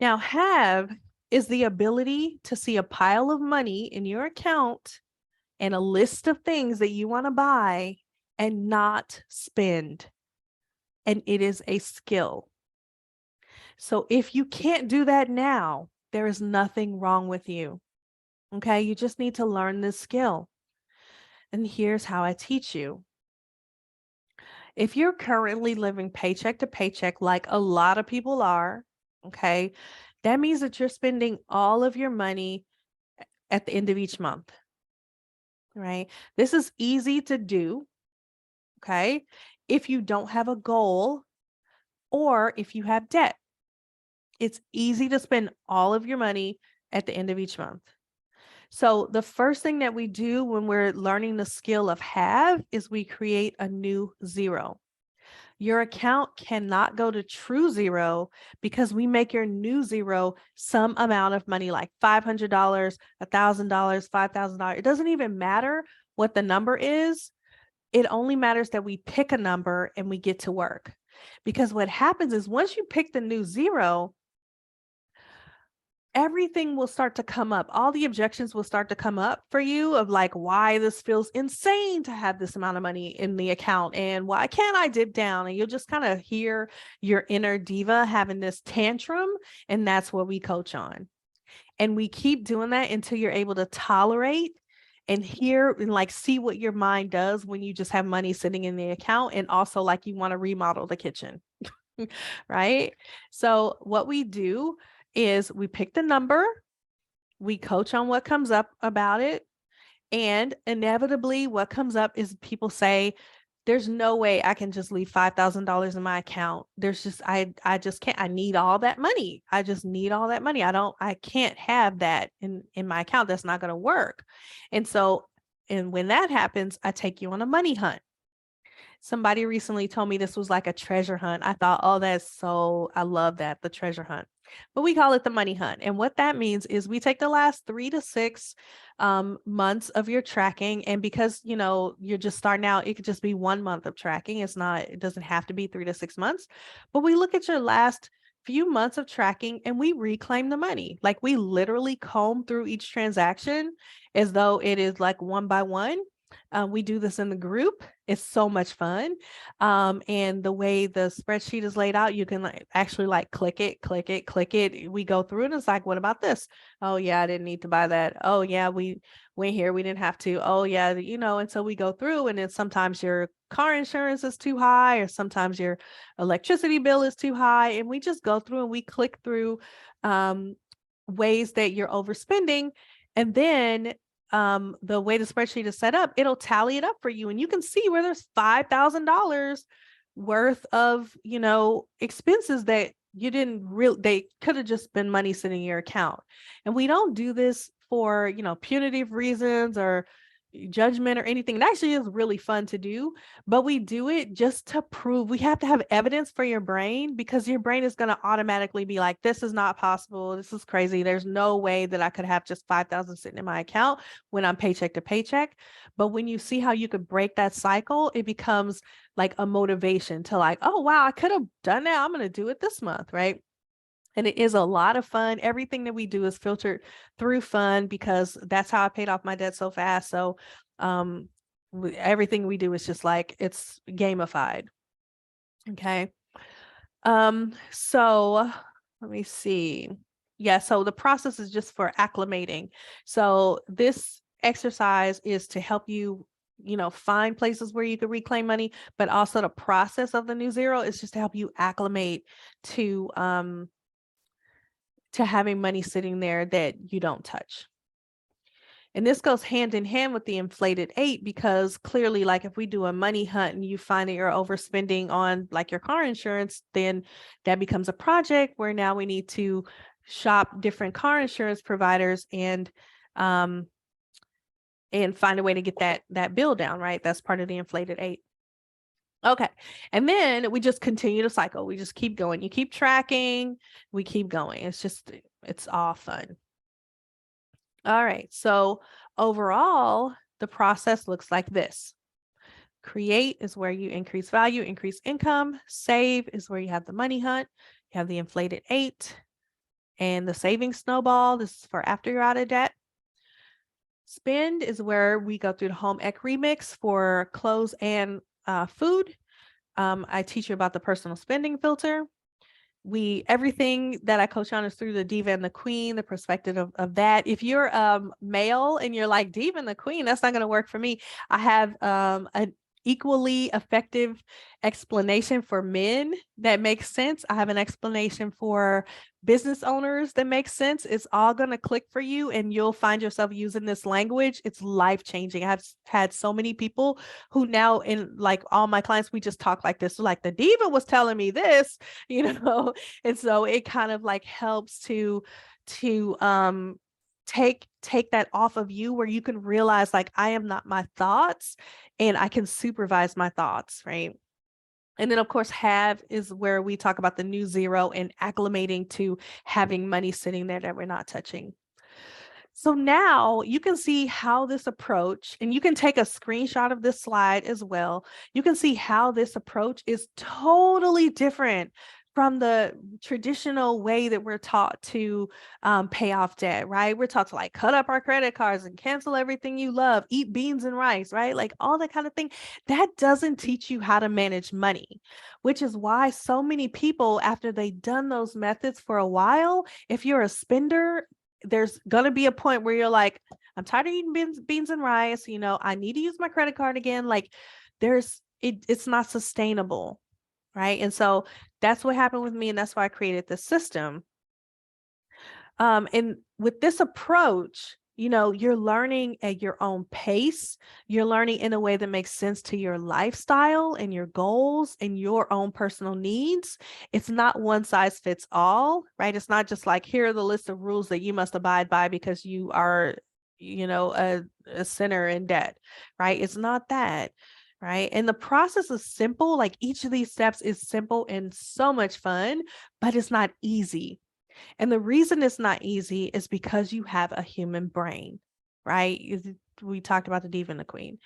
Now, have is the ability to see a pile of money in your account and a list of things that you want to buy and not spend. And it is a skill. So if you can't do that now, there is nothing wrong with you. Okay, you just need to learn this skill. And here's how I teach you. If you're currently living paycheck to paycheck, like a lot of people are, okay, that means that you're spending all of your money at the end of each month, right? This is easy to do, okay, if you don't have a goal or if you have debt. It's easy to spend all of your money at the end of each month. So the first thing that we do when we're learning the skill of have is we create a new zero. Your account cannot go to true zero because we make your new zero some amount of money, like $500, $1,000, $5,000. It doesn't even matter what the number is. It only matters that we pick a number and we get to work. Because what happens is once you pick the new zero, everything will start to come up. All the objections will start to come up for you of like, why this feels insane to have this amount of money in the account and why can't I dip down? And you'll just kind of hear your inner diva having this tantrum. And that's what we coach on. And we keep doing that until you're able to tolerate and hear and like see what your mind does when you just have money sitting in the account. And also like you want to remodel the kitchen, right? So what we do is we pick the number, we coach on what comes up about it, and inevitably what comes up is people say, there's no way I can just leave $5,000 in my account. There's just, I just can't, I need all that money. I just need all that money. I can't have that in my account. That's not going to work. And when that happens, I take you on a money hunt. Somebody recently told me this was like a treasure hunt. I thought, oh, I love that, the treasure hunt. but we call it the money hunt. And what that means is we take the last 3 to 6 months of your tracking. And because, you're just starting out, it could just be 1 month of tracking. It doesn't have to be 3 to 6 months, but we look at your last few months of tracking and we reclaim the money. Like we literally comb through each transaction as though it is like one by one. We do this in the group. It's so much fun. And the way the spreadsheet is laid out, you can actually click it, click it, click it. We go through and it's like, what about this? Oh yeah, I didn't need to buy that. Oh yeah, we went here, we didn't have to. Oh yeah, and so we go through, and then sometimes your car insurance is too high, or sometimes your electricity bill is too high. And we just go through and we click through ways that you're overspending. And then the way the spreadsheet is set up, it'll tally it up for you. And you can see where there's $5,000 worth of, expenses that you didn't really, they could have just been money sitting in your account. And we don't do this for, punitive reasons or judgment or anything. It actually is really fun to do, but we do it just to prove. We have to have evidence for your brain, because your brain is going to automatically be like, this is not possible. This is crazy. There's no way that I could have just 5,000 sitting in my account when I'm paycheck to paycheck. But when you see how you could break that cycle, it becomes like a motivation to like, oh, wow, I could have done that. I'm going to do it this month. Right. And it is a lot of fun. Everything that we do is filtered through fun, because that's how I paid off my debt so fast. So everything we do is just like, it's gamified. Okay. So let me see. Yeah, so the process is just for acclimating. So this exercise is to help you, find places where you can reclaim money, but also the process of the new zero is just to help you acclimate to having money sitting there that you don't touch. And this goes hand in hand with the inflated 8, because clearly, like if we do a money hunt and you find that you're overspending on like your car insurance, then that becomes a project where now we need to shop different car insurance providers and find a way to get that bill down, right? That's part of the inflated 8. Okay. And then we just continue to cycle. We just keep going. You keep tracking, we keep going. It's all fun. All right. So overall, the process looks like this. Create is where you increase value, increase income. Save is where you have the money hunt. You have the inflated 8 and the savings snowball. This is for after you're out of debt. Spend is where we go through the home ec remix for clothes and food. I teach you about the personal spending filter. Everything that I coach on is through the diva and the queen, the perspective of that. If you're male and you're like diva and the queen, that's not going to work for me. I have an equally effective explanation for men that makes sense. I have an explanation for business owners that makes sense. It's all going to click for you, and you'll find yourself using this language. It's life-changing. I've had so many people who now, in like all my clients, we just talk like this. So like the diva was telling me this, and so it kind of like helps to take that off of you, where you can realize like, I am not my thoughts and I can supervise my thoughts, right? And then of course, have is where we talk about the new zero and acclimating to having money sitting there that we're not touching. So now you can see how this approach, and you can take a screenshot of this slide as well. You can see how this approach is totally different from the traditional way that we're taught to pay off debt, right? We're taught to like cut up our credit cards and cancel everything you love, eat beans and rice, right? Like all that kind of thing. That doesn't teach you how to manage money, which is why so many people, after they've done those methods for a while, if you're a spender, there's going to be a point where you're like, I'm tired of eating beans and rice. I need to use my credit card again. Like it's not sustainable. Right. And so that's what happened with me. And that's why I created this system. And with this approach, you're learning at your own pace. You're learning in a way that makes sense to your lifestyle and your goals and your own personal needs. It's not one size fits all, right? It's not just like, here are the list of rules that you must abide by because you are, a sinner in debt, right? It's not that. Right. And the process is simple. Like each of these steps is simple and so much fun, but it's not easy. And the reason it's not easy is because you have a human brain, right? We talked about the diva and the queen,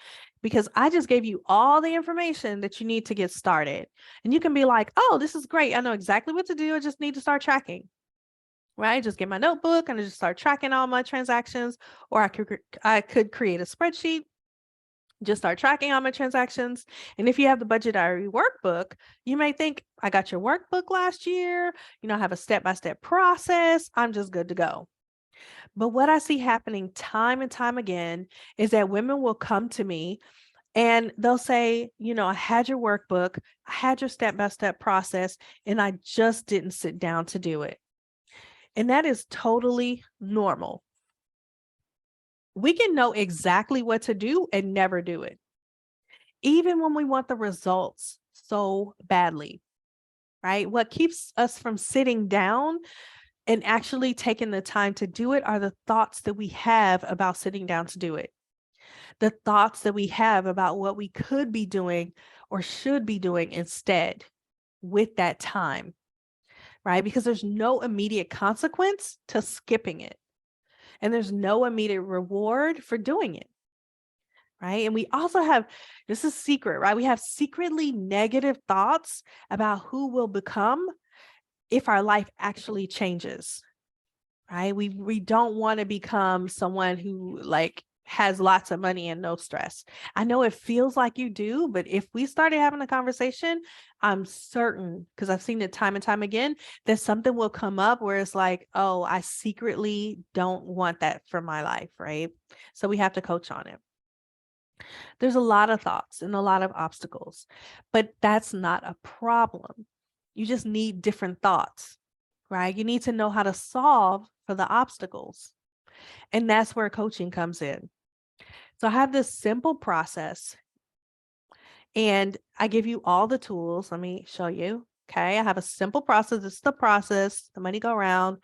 because I just gave you all the information that you need to get started. And you can be like, oh, this is great. I know exactly what to do. I just need to start tracking, right? Just get my notebook and I just start tracking all my transactions, or I could create a spreadsheet, just start tracking all my transactions. And if you have the budget diary workbook, you may think, I got your workbook last year, I have a step-by-step process, I'm just good to go. But what I see happening time and time again is that women will come to me and they'll say, I had your workbook, I had your step-by-step process, and I just didn't sit down to do it. And that is totally normal. We can know exactly what to do and never do it, even when we want the results so badly, right? What keeps us from sitting down and actually taking the time to do it are the thoughts that we have about sitting down to do it. The thoughts that we have about what we could be doing or should be doing instead with that time, right? Because there's no immediate consequence to skipping it. And there's no immediate reward for doing it, right? And we also have, this is secret, right? We have secretly negative thoughts about who we'll become if our life actually changes, right? We don't want to become someone who has lots of money and no stress. I know it feels like you do, but if we started having a conversation, I'm certain, because I've seen it time and time again, that something will come up where it's like, oh, I secretly don't want that for my life, right? So we have to coach on it. There's a lot of thoughts and a lot of obstacles, but that's not a problem. You just need different thoughts, right? You need to know how to solve for the obstacles. And that's where coaching comes in. So I have this simple process and I give you all the tools. Let me show you. Okay. I have a simple process. This is the process, the money go round.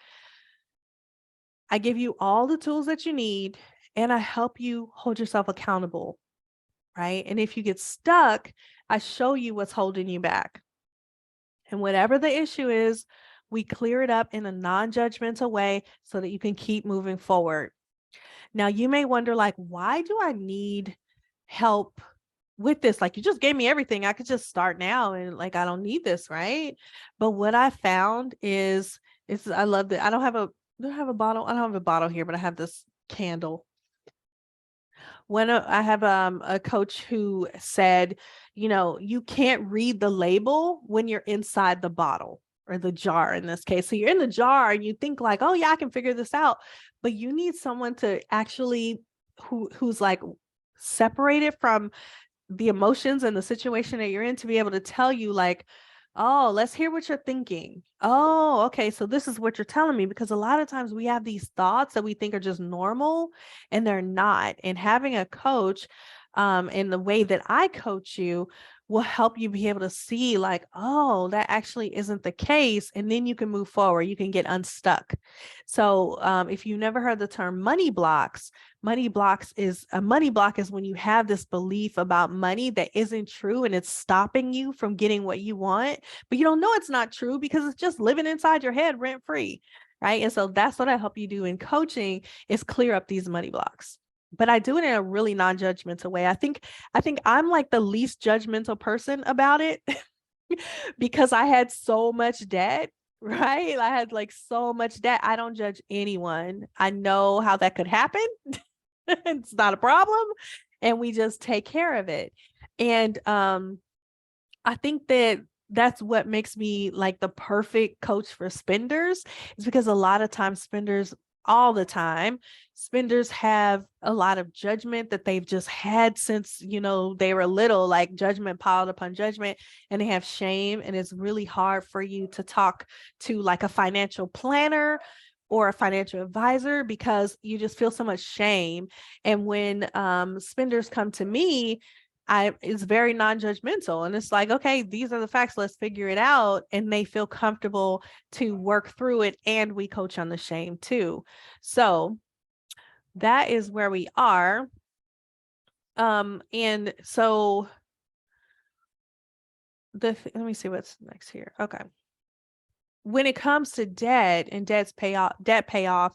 I give you all the tools that you need and I help you hold yourself accountable, right? And if you get stuck, I show you what's holding you back. And whatever the issue is, we clear it up in a non-judgmental way so that you can keep moving forward. Now, you may wonder, why do I need help with this? You just gave me everything. I could just start now and I don't need this, right? But what I found is I love that. I don't have a bottle. I don't have a bottle here, but I have this candle. When I have a coach who said, you can't read the label when you're inside the bottle or the jar in this case. So you're in the jar and you think oh yeah, I can figure this out. But you need someone to actually who's separated from the emotions and the situation that you're in to be able to tell you oh, let's hear what you're thinking. Oh, okay. So this is what you're telling me, because a lot of times we have these thoughts that we think are just normal and they're not. And having a coach in the way that I coach you will help you be able to see oh, that actually isn't the case. And then you can move forward. You can get unstuck. So if you never heard the term money blocks is a money block is when you have this belief about money that isn't true and it's stopping you from getting what you want, but you don't know it's not true because it's just living inside your head rent free, right? And so that's what I help you do in coaching, is clear up these money blocks. But I do it in a really non-judgmental way. I think I'm the least judgmental person about it because I had so much debt, right? I had so much debt. I don't judge anyone. I know how that could happen. It's not a problem. And we just take care of it. And I think that that's what makes me the perfect coach for spenders, is because a lot of times all the time, spenders have a lot of judgment that they've just had since, they were little, judgment piled upon judgment, and they have shame. And it's really hard for you to talk to a financial planner or a financial advisor because you just feel so much shame. And when spenders come to me, it's very non-judgmental, and it's okay, these are the facts, let's figure it out. And they feel comfortable to work through it. And we coach on the shame too. So that is where we are. And so let me see what's next here. Okay. when it comes to debt and debt payoff,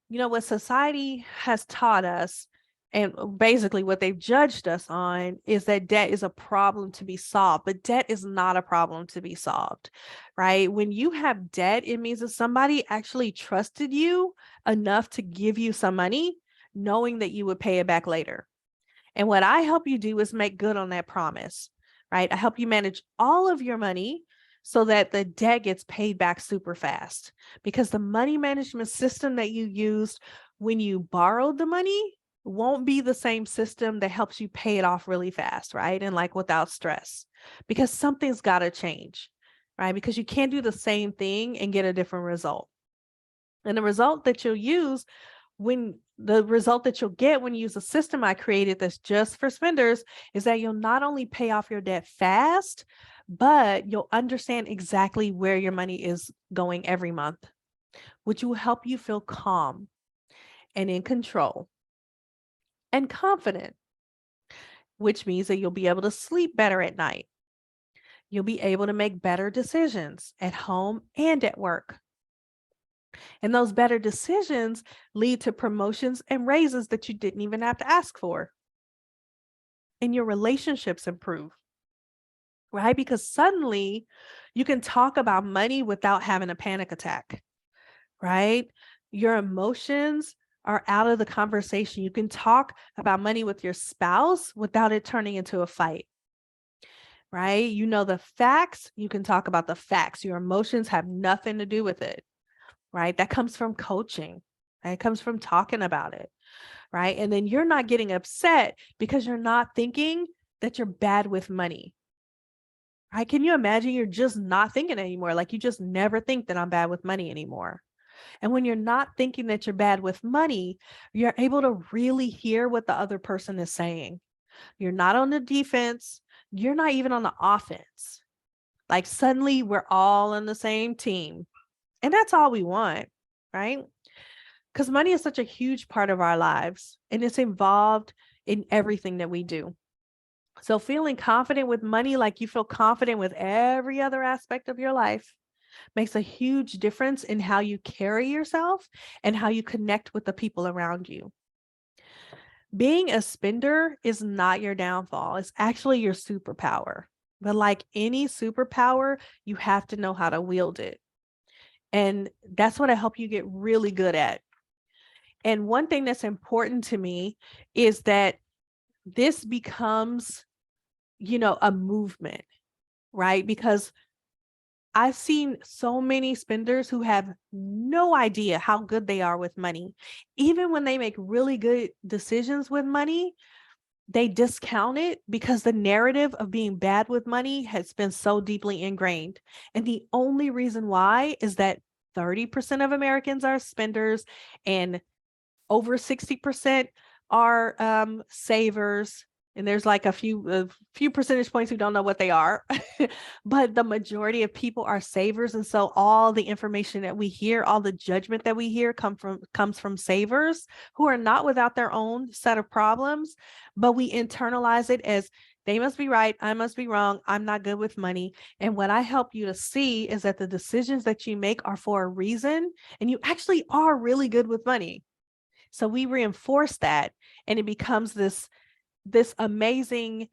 what society has taught us and basically what they've judged us on is that debt is a problem to be solved, but debt is not a problem to be solved, right? When you have debt, it means that somebody actually trusted you enough to give you some money, knowing that you would pay it back later. And what I help you do is make good on that promise, right? I help you manage all of your money so that the debt gets paid back super fast, because the money management system that you used when you borrowed the money won't be the same system that helps you pay it off really fast, right? And like without stress, because something's got to change, right? Because you can't do the same thing and get a different result. And the result that you'll get when you use a system I created that's just for spenders is that you'll not only pay off your debt fast, but you'll understand exactly where your money is going every month, which will help you feel calm and in control and confident, which means that you'll be able to sleep better at night. You'll be able to make better decisions at home and at work. And those better decisions lead to promotions and raises that you didn't even have to ask for. And your relationships improve, right? Because suddenly you can talk about money without having a panic attack, right? Your emotions are out of the conversation. You can talk about money with your spouse without it turning into a fight, right? You know the facts, you can talk about the facts. Your emotions have nothing to do with it, right? That comes from coaching. That comes from talking about it, right? And then you're not getting upset because you're not thinking that you're bad with money, right? Can you imagine you're just not thinking anymore? Like you just never think that I'm bad with money anymore. And when you're not thinking that you're bad with money, you're able to really hear what the other person is saying. You're not on the defense. You're not even on the offense. Like suddenly we're all on the same team. And that's all we want, right? Because money is such a huge part of our lives and it's involved in everything that we do. So feeling confident with money, like you feel confident with every other aspect of your life, makes a huge difference in how you carry yourself and how you connect with the people around you. Being a spender is not your downfall. It's actually your superpower. But like any superpower, you have to know how to wield it. And that's what I help you get really good at. And one thing that's important to me is that this becomes, a movement, right? Because I've seen so many spenders who have no idea how good they are with money. Even when they make really good decisions with money, they discount it because the narrative of being bad with money has been so deeply ingrained. And the only reason why is that 30% of Americans are spenders and over 60% are savers. And there's like a few percentage points who don't know what they are, but the majority of people are savers. And so all the information that we hear, all the judgment that we hear comes from savers who are not without their own set of problems, but we internalize it as they must be right, I must be wrong, I'm not good with money. And what I help you to see is that the decisions that you make are for a reason, and you actually are really good with money. So we reinforce that, and it becomes this amazing,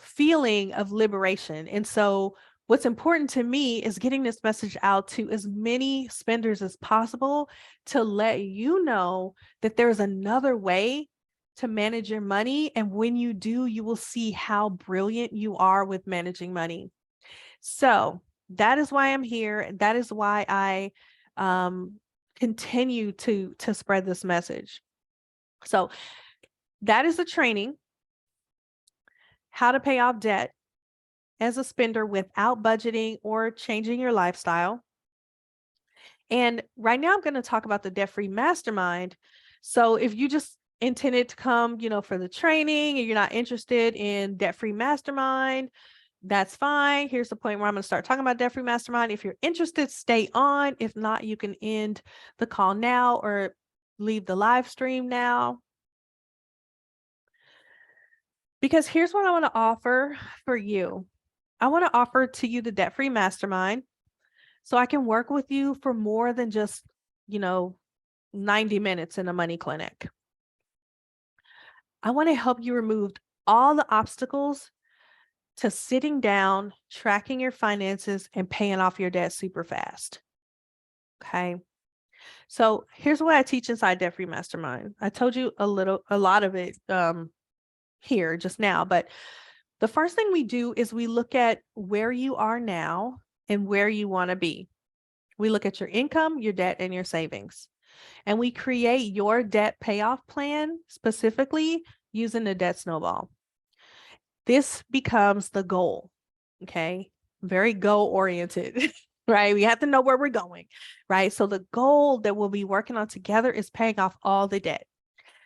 feeling of liberation. And so what's important to me is getting this message out to as many spenders as possible to let you know that there's another way to manage your money. And when you do, you will see how brilliant you are with managing money. So that is why I'm here. That is why I continue to spread this message. So that is the training, how to pay off debt as a spender without budgeting or changing your lifestyle. And right now I'm going to talk about the debt-free mastermind. So if you just intended to come, for the training and you're not interested in debt-free mastermind, that's fine. Here's the point where I'm going to start talking about debt-free mastermind. If you're interested, stay on. If not, you can end the call now or leave the live stream now. Because here's what I want to offer for you. I want to offer to you the debt-free mastermind. So I can work with you for more than just, 90 minutes in a money clinic. I want to help you remove all the obstacles to sitting down, tracking your finances, and paying off your debt super fast. Okay. So here's what I teach inside Debt Free Mastermind. I told you a lot of it here just now, but the first thing we do is we look at where you are now and where you want to be. We look at your income, your debt, and your savings. And we create your debt payoff plan specifically using the debt snowball. This becomes the goal. Okay. Very goal oriented, right? We have to know where we're going, right? So the goal that we'll be working on together is paying off all the debt.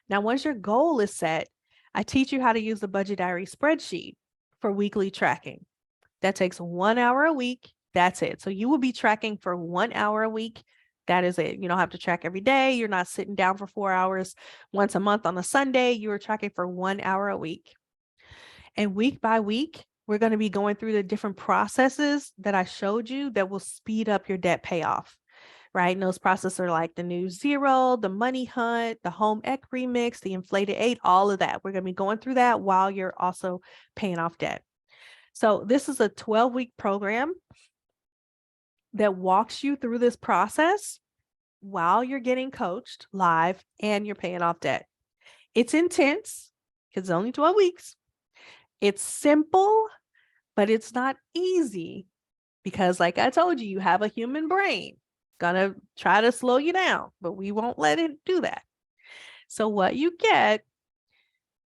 Now, once your goal is set, I teach you how to use the budget diary spreadsheet for weekly tracking. That takes 1 hour a week. That's it. So you will be tracking for 1 hour a week. That is it. You don't have to track every day. You're not sitting down for 4 hours once a month on a Sunday. You are tracking for 1 hour a week. And week by week, we're going to be going through the different processes that I showed you that will speed up your debt payoff, right? And those processes are like the new zero, the money hunt, the home equity mix, the inflated 8, all of that. We're going to be going through that while you're also paying off debt. So this is a 12-week program that walks you through this process while you're getting coached live and you're paying off debt. It's intense because it's only 12 weeks. It's simple, but it's not easy because, like I told you, you have a human brain. Gonna try to slow you down, but we won't let it do that. So what you get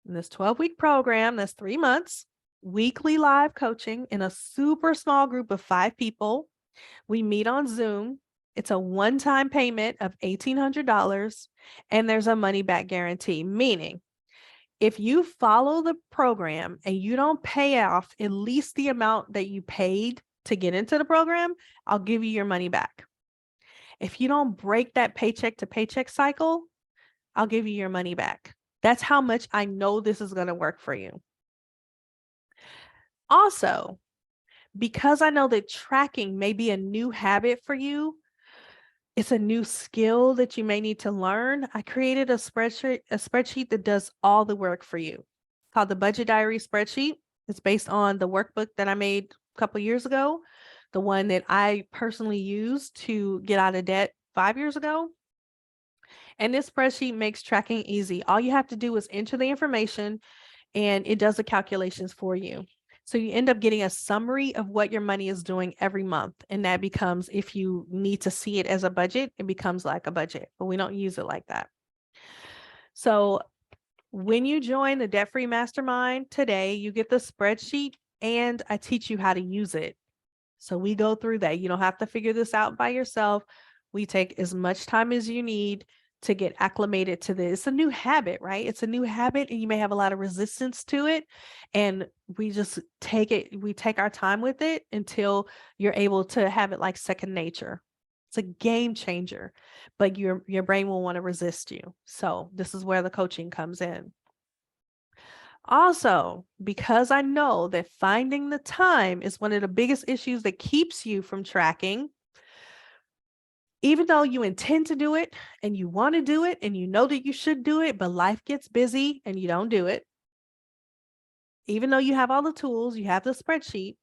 in this 12-week program, that's 3 months, weekly live coaching in a super small group of 5 people. We meet on Zoom. It's a one-time payment of $1,800, and there's a money-back guarantee, meaning if you follow the program and you don't pay off at least the amount that you paid to get into the program, I'll give you your money back. If you don't break that paycheck to paycheck cycle, I'll give you your money back. That's how much I know this is going to work for you. Also, because I know that tracking may be a new habit for you, it's a new skill that you may need to learn. I created a spreadsheet that does all the work for you, called the Budget Diary Spreadsheet. It's based on the workbook that I made a couple years ago, the one that I personally used to get out of debt 5 years ago. And this spreadsheet makes tracking easy. All you have to do is enter the information and it does the calculations for you. So you end up getting a summary of what your money is doing every month. And that becomes, if you need to see it as a budget, it becomes like a budget, but we don't use it like that. So when you join the Debt Free Mastermind today, you get the spreadsheet and I teach you how to use it. So we go through that. You don't have to figure this out by yourself. We take as much time as you need to get acclimated to this. It's a new habit, right? It's a new habit and you may have a lot of resistance to it. And we just we take our time with it until you're able to have it like second nature. It's a game changer, but your brain will want to resist you. So this is where the coaching comes in. Also, because I know that finding the time is one of the biggest issues that keeps you from tracking, even though you intend to do it and you want to do it and you know that you should do it, but life gets busy and you don't do it. Even though you have all the tools, you have the spreadsheet,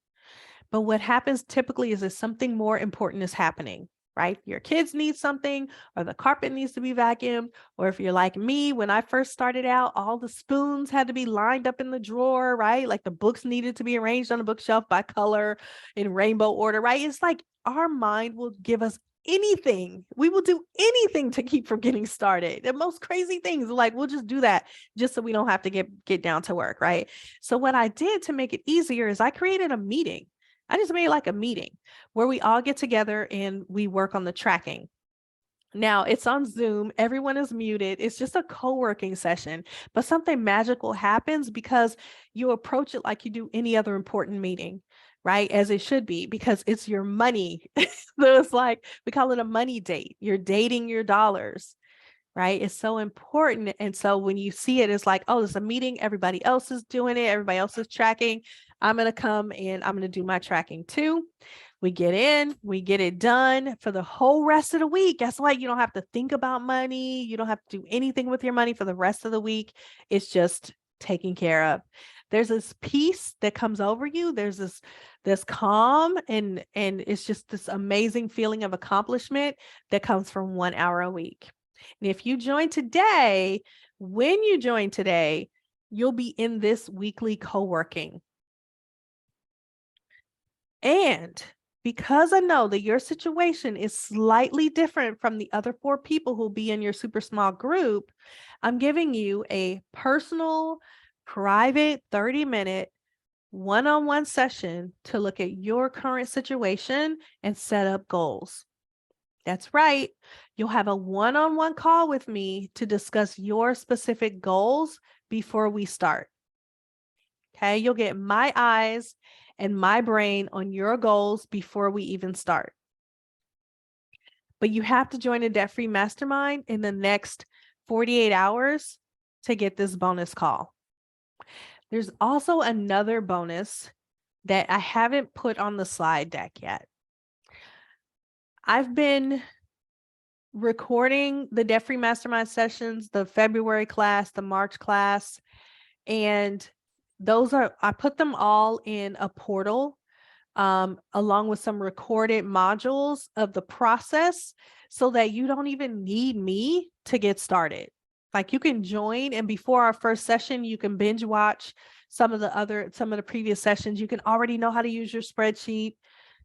but what happens typically is that something more important is happening, right? Your kids need something, or the carpet needs to be vacuumed, or if you're like me, when I first started out, all the spoons had to be lined up in the drawer, right? Like the books needed to be arranged on the bookshelf by color in rainbow order, right? It's like our mind will give us anything. We will do anything to keep from getting started. The most crazy things, like we'll just do that just so we don't have to get down to work, right? So what I did to make it easier is I created a meeting. I just made like a meeting where we all get together and we work on the tracking. Now it's on Zoom. Everyone is muted. It's just a co-working session, but something magical happens because you approach it like you do any other important meeting, right? As it should be, because it's your money. So it's like, we call it a money date. You're dating your dollars, right? It's so important. And so when you see it, it's like, oh, it's a meeting. Everybody else is doing it. Everybody else is tracking. I'm going to come and I'm going to do my tracking too. We get in, we get it done for the whole rest of the week. Guess what? You don't have to think about money. You don't have to do anything with your money for the rest of the week. It's just taken care of. There's this peace that comes over you. There's this calm, and it's just this amazing feeling of accomplishment that comes from 1 hour a week. And if you join today, when you join today, you'll be in this weekly co-working. And because I know that your situation is slightly different from the other 4 people who'll be in your super small group, I'm giving you a personal, private 30-minute one-on-one session to look at your current situation and set up goals. That's right. You'll have a one-on-one call with me to discuss your specific goals before we start. Okay, you'll get my eyes and my brain on your goals before we even start. But you have to join a debt-free mastermind in the next 48 hours to get this bonus call. There's also another bonus that I haven't put on the slide deck yet. I've been recording the debt-free mastermind sessions, the February class, the March class, and I put them all in a portal, along with some recorded modules of the process, so that you don't even need me to get started. Like, you can join, and before our first session, you can binge watch some of the previous sessions. You can already know how to use your spreadsheet,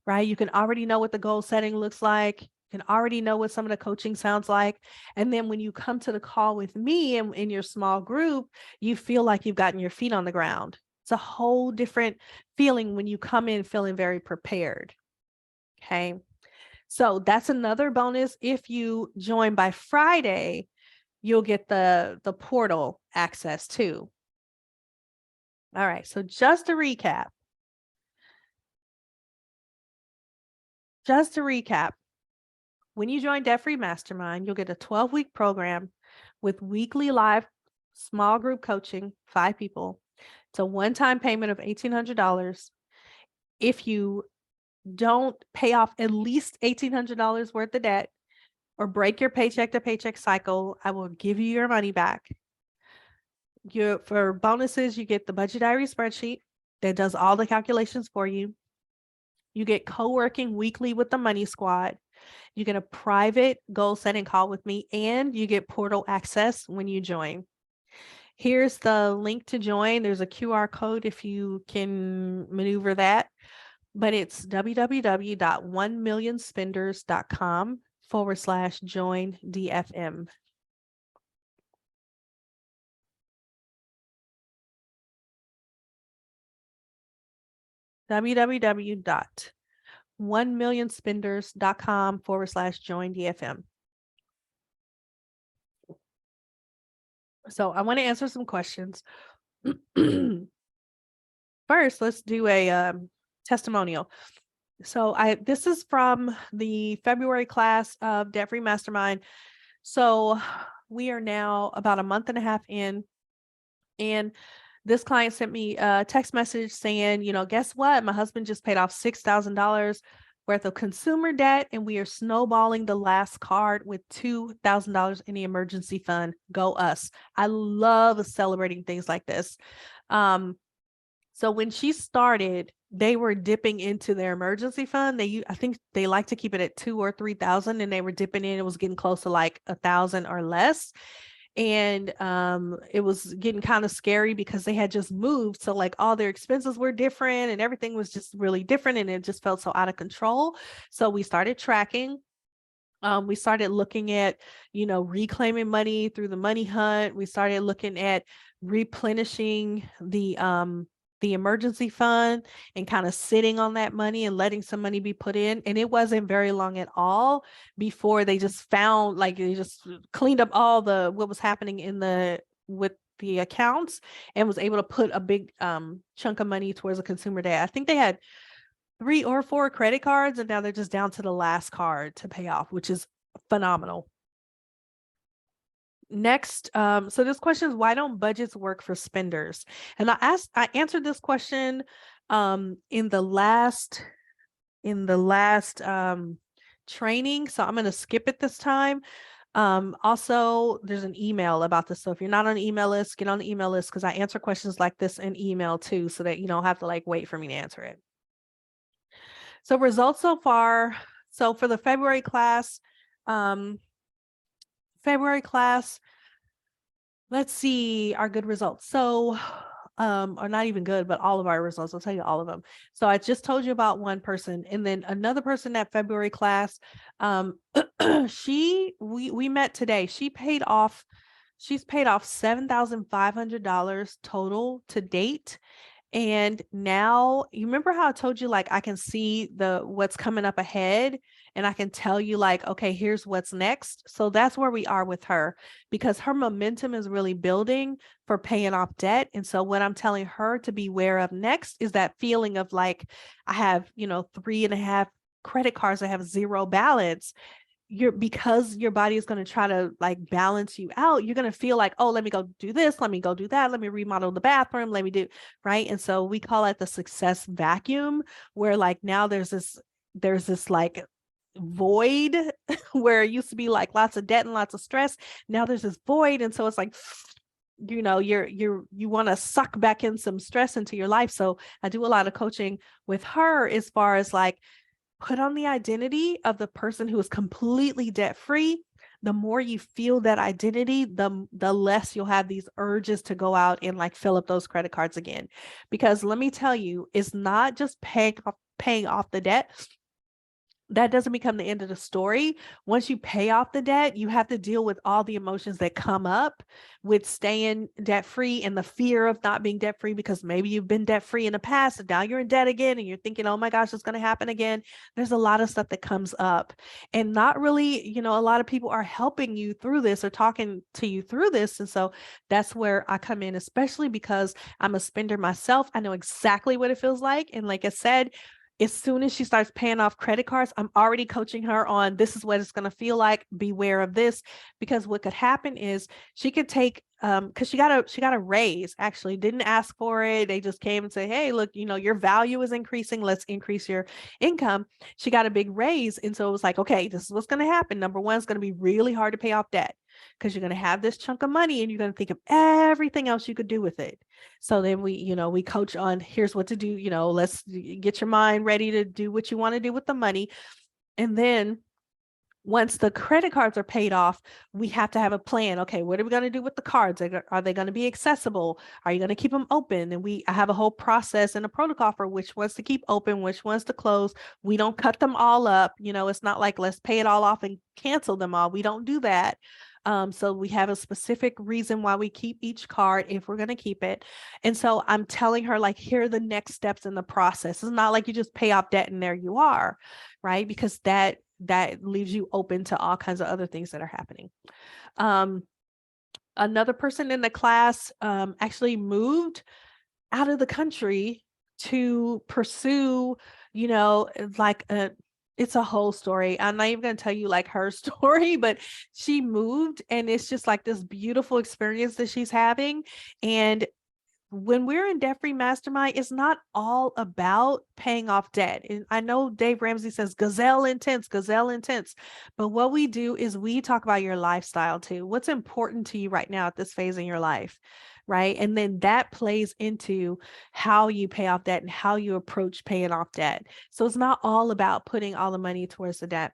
right? You can already know what the goal setting looks like. You can already know what some of the coaching sounds like. And then when you come to the call with me and in your small group, you feel like you've gotten your feet on the ground. It's a whole different feeling when you come in feeling very prepared. Okay. So that's another bonus. If you join by Friday, you'll get the portal access too. All right. So just to recap, when you join Debt Free Mastermind, you'll get a 12-week program with weekly live small group coaching, 5 people. It's a one-time payment of $1,800. If you don't pay off at least $1,800 worth of debt or break your paycheck to paycheck cycle, I will give you your money back. For bonuses, you get the budget diary spreadsheet that does all the calculations for you. You get co-working weekly with the Money Squad. You get a private goal setting call with me, and you get portal access when you join. Here's the link to join. There's a QR code if you can maneuver that, but it's www.1millionspenders.com/join DFM. www.1millionspenders.com/join DFM. So I want to answer some questions. First, let's do a testimonial. So this is from the February class of Debt Free Mastermind. So we are now about a month and a half in, and this client sent me a text message saying, guess what? My husband just paid off $6,000 worth of consumer debt, and we are snowballing the last card with $2,000 in the emergency fund. Go us. I love celebrating things like this. So when she started, they were dipping into their emergency fund. I think they like to keep it at 2,000 or 3,000, and they were dipping in. It was getting close to like 1,000 or less. And it was getting kind of scary because they had just moved. So like all their expenses were different and everything was just really different, and it just felt so out of control. So we started tracking. We started looking at, reclaiming money through the money hunt. We started looking at replenishing the emergency fund and kind of sitting on that money and letting some money be put in. And it wasn't very long at all before they just found, like, they just cleaned up all what was happening with the accounts, and was able to put a big chunk of money towards a consumer debt. I think they had 3 or 4 credit cards, and now they're just down to the last card to pay off, which is phenomenal. Next, so this question is, why don't budgets work for spenders? And I answered this question in the last in the last training, so I'm going to skip it this time. Also, there's an email about this. So if you're not on the email list, get on the email list because I answer questions like this in email too, so that you don't have to like wait for me to answer it. So results so far. So for the um, February class, let's see our good results. So, or not even good, but all of our results. I'll tell you all of them. So I just told you about one person, and then another person at February class. We met today. She's paid off $7,500 total to date. And now you remember how I told you, like, I can see what's coming up ahead and I can tell you like, okay, here's what's next. So that's where we are with her because her momentum is really building for paying off debt. And so what I'm telling her to be aware of next is that feeling of like, I have, 3.5 credit cards that have zero balance. Because your body is going to try to like balance you out, you're going to feel like, oh, let me go do this, let me go do that, let me remodel the bathroom, let me do right. And so we call it the success vacuum, where like now there's this like void where it used to be like lots of debt and lots of stress. Now there's this void, and so it's like, you want to suck back in some stress into your life. So I do a lot of coaching with her as far as like, put on the identity of the person who is completely debt free. The more you feel that identity, the less you'll have these urges to go out and like fill up those credit cards again. Because let me tell you, it's not just paying off the debt. That doesn't become the end of the story. Once you pay off the debt, you have to deal with all the emotions that come up with staying debt free and the fear of not being debt free, because maybe you've been debt free in the past and now you're in debt again and you're thinking, oh my gosh, it's going to happen again. There's a lot of stuff that comes up, and not really, a lot of people are helping you through this or talking to you through this. And so that's where I come in, especially because I'm a spender myself. I know exactly what it feels like. And like I said, as soon as she starts paying off credit cards, I'm already coaching her on, this is what it's going to feel like. Beware of this, because what could happen is she could take, because she got a raise, actually didn't ask for it. They just came and say, hey, look, your value is increasing. Let's increase your income. She got a big raise. And so it was like, okay, this is what's going to happen. Number one, it's going to be really hard to pay off debt because you're going to have this chunk of money and you're going to think of everything else you could do with it. So then we coach on, here's what to do. Let's get your mind ready to do what you want to do with the money. And then once the credit cards are paid off, we have to have a plan. Okay, what are we going to do with the cards? Are they going to be accessible? Are you going to keep them open? And I have a whole process and a protocol for which ones to keep open, which ones to close. We don't cut them all up. It's not like let's pay it all off and cancel them all. We don't do that. So we have a specific reason why we keep each card if we're going to keep it. And so I'm telling her, like, here are the next steps in the process. It's not like you just pay off debt and there you are, right? Because that leaves you open to all kinds of other things that are happening. Another person in the class actually moved out of the country to pursue, it's a whole story. I'm not even going to tell you like her story, but she moved and it's just like this beautiful experience that she's having. And when we're in Debt Free Mastermind, it's not all about paying off debt. And I know Dave Ramsey says gazelle intense, but what we do is we talk about your lifestyle too. What's important to you right now at this phase in your life, right? And then that plays into how you pay off debt and how you approach paying off debt. So it's not all about putting all the money towards the debt.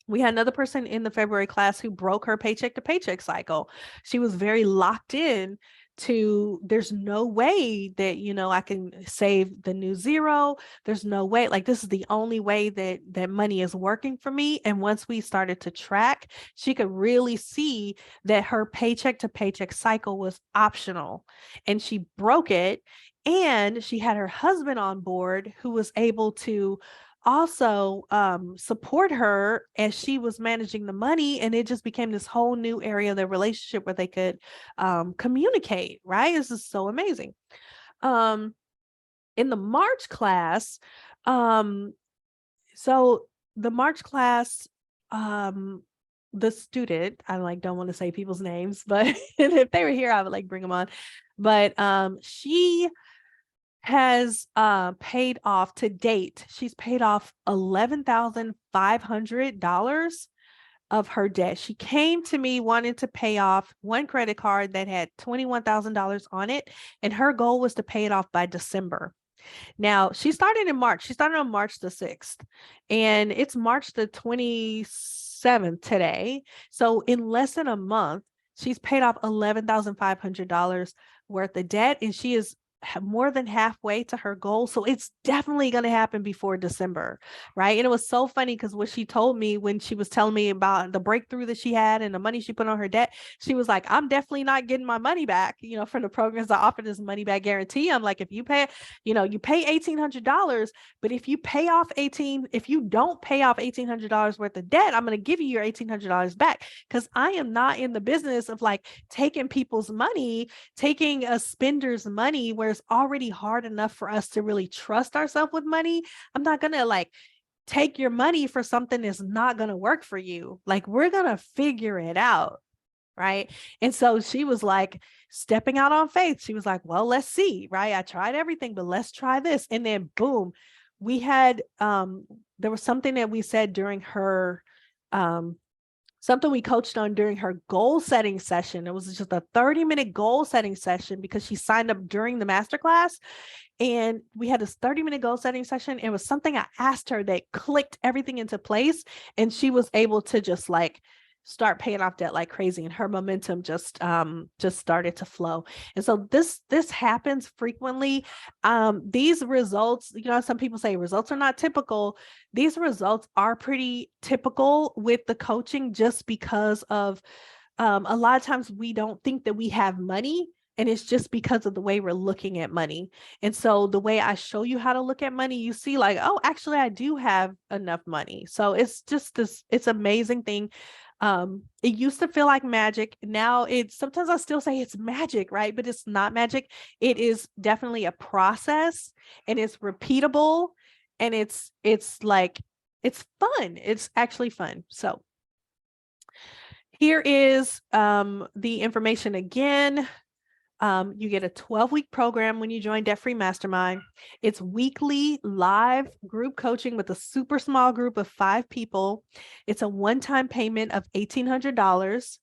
We had another person in the February class who broke her paycheck to paycheck cycle. She was very locked in to, there's no way that, I can save the new zero. There's no way, like, this is the only way that money is working for me. And once we started to track, she could really see that her paycheck to paycheck cycle was optional, and she broke it. And she had her husband on board who was able to also support her as she was managing the money, and it just became this whole new area of their relationship where they could communicate, right? This is so amazing. In the March class, so the March class, the student, I don't want to say people's names, but if they were here, I would bring them on. But she has paid off to date. She's paid off $11,500 of her debt. She came to me wanting to pay off one credit card that had $21,000 on it, and her goal was to pay it off by December. Now, she started in March. She started on March the 6th, and it's March the 27th today. So in less than a month, she's paid off $11,500 worth of debt, and she is more than halfway to her goal. So it's definitely going to happen before December, right? And it was so funny because what she told me when she was telling me about the breakthrough that she had and the money she put on her debt, she was like, I'm definitely not getting my money back, from the programs I offer this money back guarantee. I'm like, if you pay, you pay $1,800, but if you don't pay off $1,800 worth of debt, I'm going to give you your $1,800 back, because I am not in the business of like taking people's money, taking a spender's money where it's already hard enough for us to really trust ourselves with money. I'm not going to like take your money for something that's not going to work for you. Like, we're going to figure it out. Right. And so she was like stepping out on faith. She was like, well, let's see. Right. I tried everything, but let's try this. And then boom, we had, there was something that we said during her, something we coached on during her goal setting session. It was just a 30-minute goal setting session because she signed up during the masterclass. And we had this 30-minute goal setting session. It was something I asked her that clicked everything into place. And she was able to just like start paying off debt like crazy, and her momentum just started to flow. And so this happens frequently. These results, some people say results are not typical. These results are pretty typical with the coaching, just because of a lot of times we don't think that we have money, and it's just because of the way we're looking at money. And so the way I show you how to look at money, you see like, oh, actually I do have enough money. So it's just it's amazing thing. It used to feel like magic. Now sometimes I still say it's magic, right? But it's not magic. It is definitely a process, and it's repeatable, and it's like, it's fun. It's actually fun. So here is the information again. You get a 12-week program when you join Debt Free Mastermind. It's weekly live group coaching with a super small group of 5 people. It's a one-time payment of $1,800.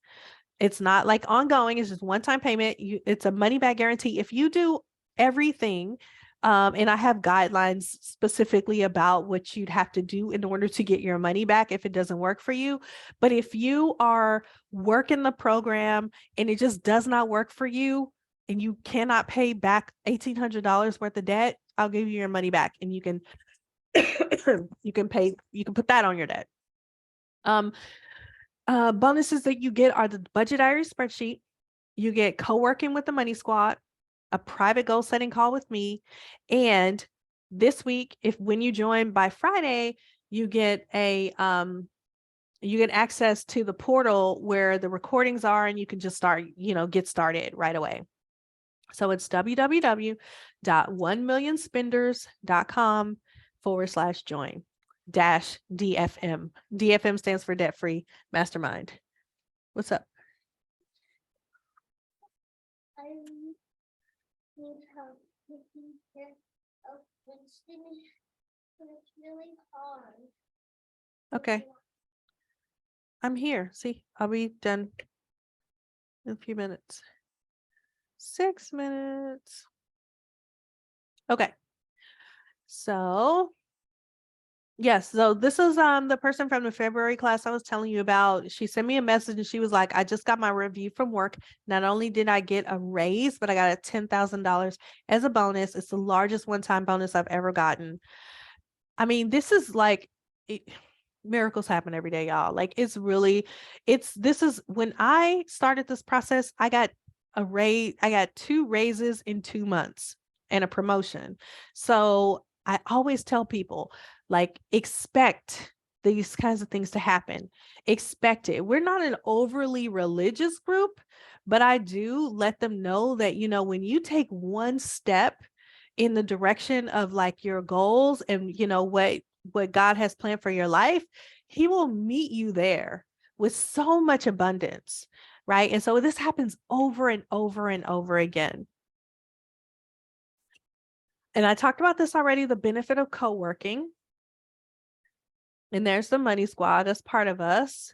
It's not like ongoing. It's just one-time payment. It's a money-back guarantee. If you do everything, and I have guidelines specifically about what you'd have to do in order to get your money back if it doesn't work for you. But if you are working the program and it just does not work for you, and you cannot pay back $1,800 worth of debt, I'll give you your money back, and you can you can put that on your debt. Bonuses that you get are the budget diary spreadsheet. You get co-working with the Money Squad, a private goal setting call with me, and this week, when you join by Friday, you get you get access to the portal where the recordings are, and you can just start, get started right away. So it's www.1millionspenders.com/join-DFM. DFM stands for Debt Free Mastermind. What's up? I need help taking care of Winston, but it's really hard. Okay. I'm here. See, I'll be done in a few minutes. 6 minutes. Okay. So yes, so this is the person from the February class I was telling you about. She sent me a message and she was like, I just got my review from work. Not only did I get a raise, but I got a $10,000 as a bonus. It's the largest one-time bonus I've ever gotten. I mean, this is like miracles happen every day, y'all. Like, this is when I started this process, I got a raise. I got 2 raises in 2 months and a promotion. So I always tell people, like, expect these kinds of things to happen. Expect it. We're not an overly religious group, but I do let them know that, when you take one step in the direction of like your goals and, what God has planned for your life, he will meet you there with so much abundance, right? And so this happens over and over and over again. And I talked about this already, the benefit of co-working. And there's the money squad, that's part of us.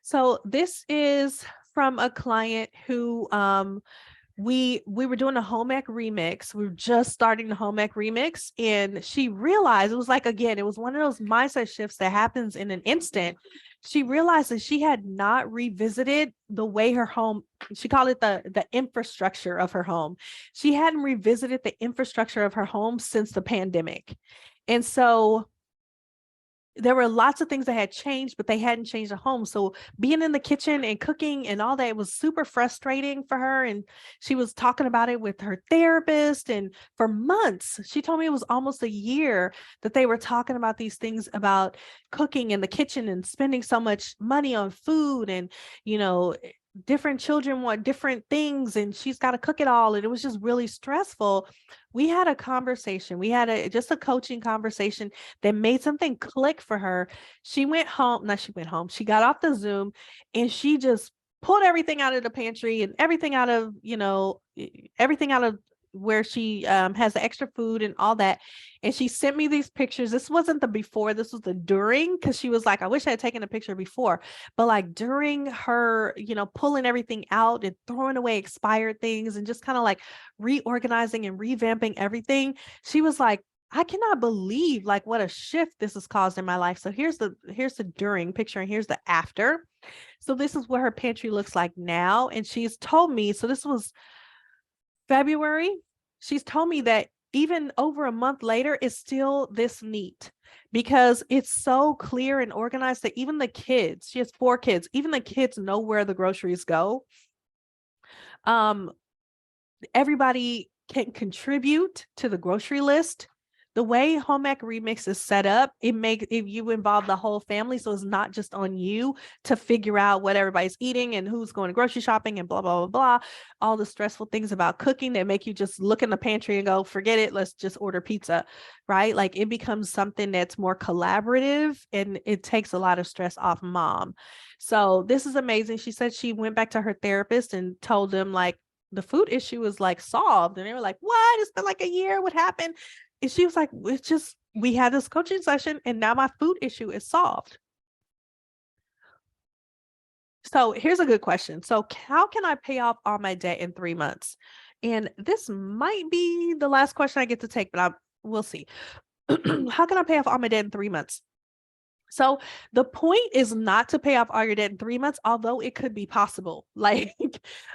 So this is from a client who we were doing a home ec remix. We were just starting the home ec remix, and she realized, it was like, again, it was one of those mindset shifts that happens in an instant. She realized that she had not revisited the way her home, she called it the infrastructure of her home. She hadn't revisited the infrastructure of her home since the pandemic. And so there were lots of things that had changed, but they hadn't changed the home. So being in the kitchen and cooking and all that, it was super frustrating for her. And she was talking about it with her therapist. And for months, she told me it was almost a year that they were talking about these things about cooking in the kitchen and spending so much money on food. And, different children want different things, and she's got to cook it all. And it was just really stressful. We had a conversation. We had just a coaching conversation that made something click for her. She went home. She got off the Zoom, and she just pulled everything out of the pantry and everything out of, everything out of where she has the extra food and all that. And she sent me these pictures. This wasn't the before, this was the during, because she was like, I wish I had taken a picture before. But like during her, pulling everything out and throwing away expired things and just kind of like reorganizing and revamping everything, she was like, I cannot believe like what a shift this has caused in my life. So here's the during picture, and here's the after. So this is what her pantry looks like now. And she's told me, so this was February, she's told me that even over a month later, it's still this neat because it's so clear and organized that even the kids, she has 4 kids, even the kids know where the groceries go. Everybody can contribute to the grocery list. The way Home Ec Remix is set up, if you involve the whole family, so it's not just on you to figure out what everybody's eating and who's going to grocery shopping and blah, blah, blah, blah. All the stressful things about cooking that make you just look in the pantry and go, forget it, let's just order pizza, right? Like it becomes something that's more collaborative, and it takes a lot of stress off mom. So this is amazing. She said she went back to her therapist and told them like, the food issue is like solved. And they were like, what? It's been like a year. What happened? And she was like, it's just, we had this coaching session and now my food issue is solved. So here's a good question. So how can I pay off all my debt in 3 months? And this might be the last question I get to take, but we'll see. How can I pay off all my debt in 3 months? So the point is not to pay off all your debt in 3 months, although it could be possible. Like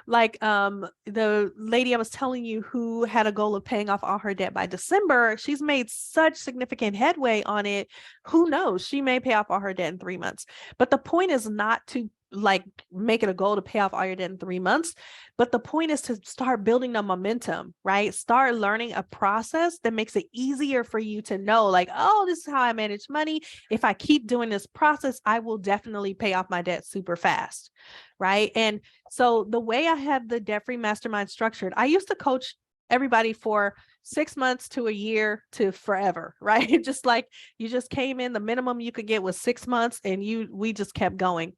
the lady I was telling you who had a goal of paying off all her debt by December, she's made such significant headway on it. Who knows? She may pay off all her debt in 3 months. But the point is not to like make it a goal to pay off all your debt in 3 months. But the point is to start building the momentum, right? Start learning a process that makes it easier for you to know like, oh, this is how I manage money. If I keep doing this process, I will definitely pay off my debt super fast, right? And so the way I have the debt-free mastermind structured, I used to coach everybody for 6 months to a year to forever, right? Just like you just came in, the minimum you could get was 6 months, and we just kept going.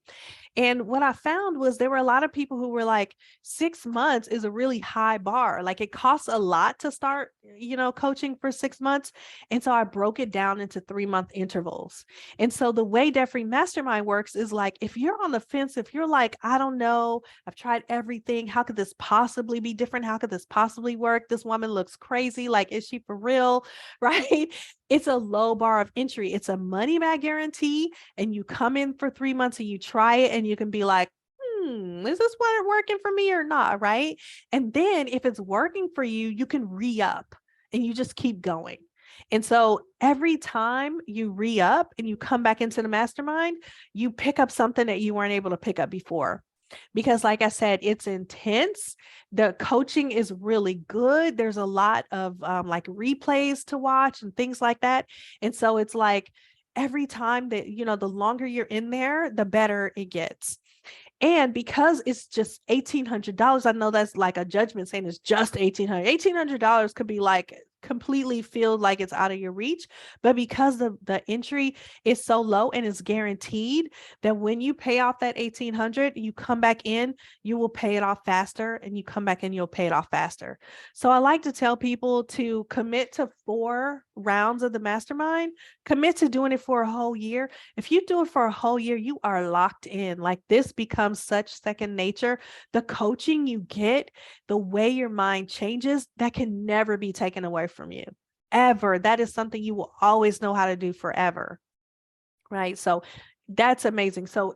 And what I found was there were a lot of people who were like, 6 months is a really high bar. Like it costs a lot to start, coaching for 6 months. And so I broke it down into 3-month intervals. And so the way Debt-Free Mastermind works is like, if you're on the fence, if you're like, I don't know, I've tried everything. How could this possibly be different? How could this possibly work? This woman looks crazy. Like, is she for real? Right? It's a low bar of entry. It's a money back guarantee. And you come in for 3 months and you try it and you can be like, is this what working for me or not? Right. And then if it's working for you, you can re-up and you just keep going. And so every time you re-up and you come back into the mastermind, you pick up something that you weren't able to pick up before. Because like I said, it's intense. The coaching is really good. There's a lot of like replays to watch and things like that. And so it's like every time that, the longer you're in there, the better it gets. And because it's just $1,800, I know that's like a judgment saying it's just $1,800. $1,800 could be like completely feel like it's out of your reach. But because the entry is so low and it's guaranteed that when you pay off that 1,800, you come back in, you will pay it off faster, and you come back in, you'll pay it off faster. So I like to tell people to commit to 4 rounds of the mastermind, commit to doing it for a whole year. If you do it for a whole year, you are locked in. Like, this becomes such second nature. The coaching you get, the way your mind changes, that can never be taken away from you, ever. That is something you will always know how to do forever. Right. So that's amazing. So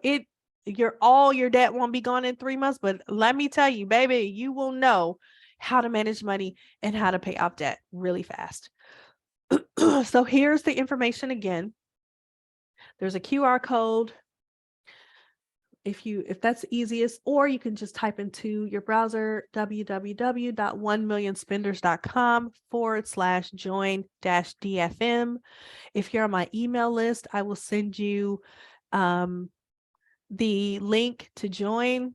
all your debt won't be gone in 3 months, but let me tell you, baby, you will know how to manage money and how to pay off debt really fast. So here's the information again. There's a QR code if that's easiest, or you can just type into your browser www.1millionspenders.com/join-DFM. If you're on my email list, I will send you the link to join.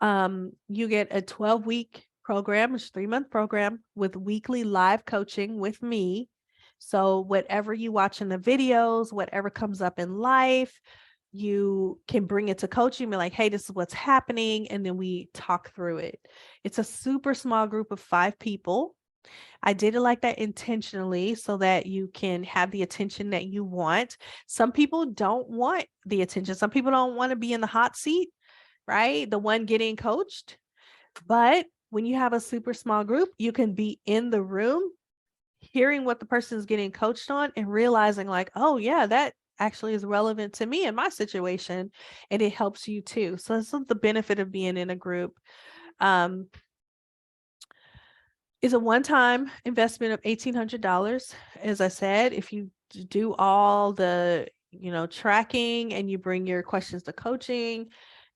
You get a 12-week program, it's a 3-month program with weekly live coaching with me. So whatever you watch in the videos, whatever comes up in life, you can bring it to coaching, be like, hey, this is what's happening. And then we talk through it. It's a super small group of 5 people. I did it like that intentionally so that you can have the attention that you want. Some people don't want the attention. Some people don't want to be in the hot seat, right? The one getting coached. But when you have a super small group, you can be in the room, hearing what the person is getting coached on and realizing like, oh yeah, that actually is relevant to me in my situation. And it helps you too. So this is the benefit of being in a group. Is a one-time investment of $1,800. As I said, if you do all the, tracking and you bring your questions to coaching,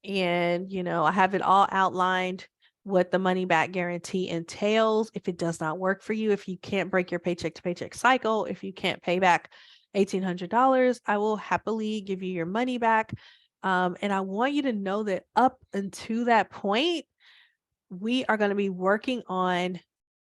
and, I have it all outlined what the money back guarantee entails. If it does not work for you, if you can't break your paycheck to paycheck cycle, if you can't pay back $1,800, I will happily give you your money back. And I want you to know that up until that point, we are going to be working on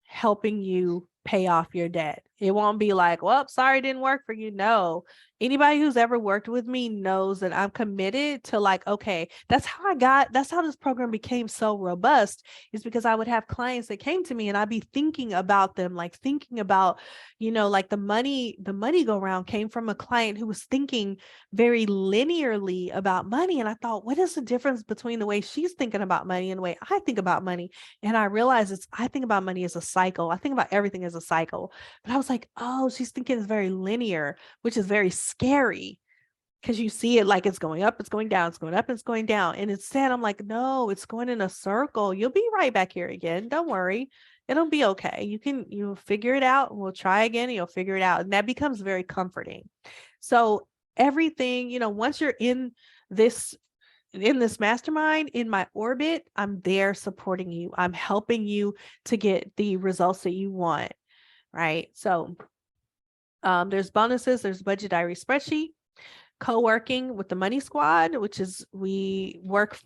helping you pay off your debt. It won't be like, well, sorry, it didn't work for you. No, anybody who's ever worked with me knows that I'm committed to like, okay, that's how this program became so robust, is because I would have clients that came to me and I'd be thinking about them, like thinking about, like the money go round came from a client who was thinking very linearly about money. And I thought, what is the difference between the way she's thinking about money and the way I think about money? And I realized I think about money as a cycle. I think about everything as a cycle. But I was like, oh, she's thinking it's very linear, which is very scary because you see it like it's going up, it's going down, it's going up, it's going down. And instead, I'm like, no, it's going in a circle. You'll be right back here again. Don't worry. It'll be okay. You'll figure it out. We'll try again and you'll figure it out. And that becomes very comforting. So everything, once you're in this mastermind, in my orbit, I'm there supporting you. I'm helping you to get the results that you want. Right. So there's bonuses, there's budget diary spreadsheet, co-working with the money squad, which is we work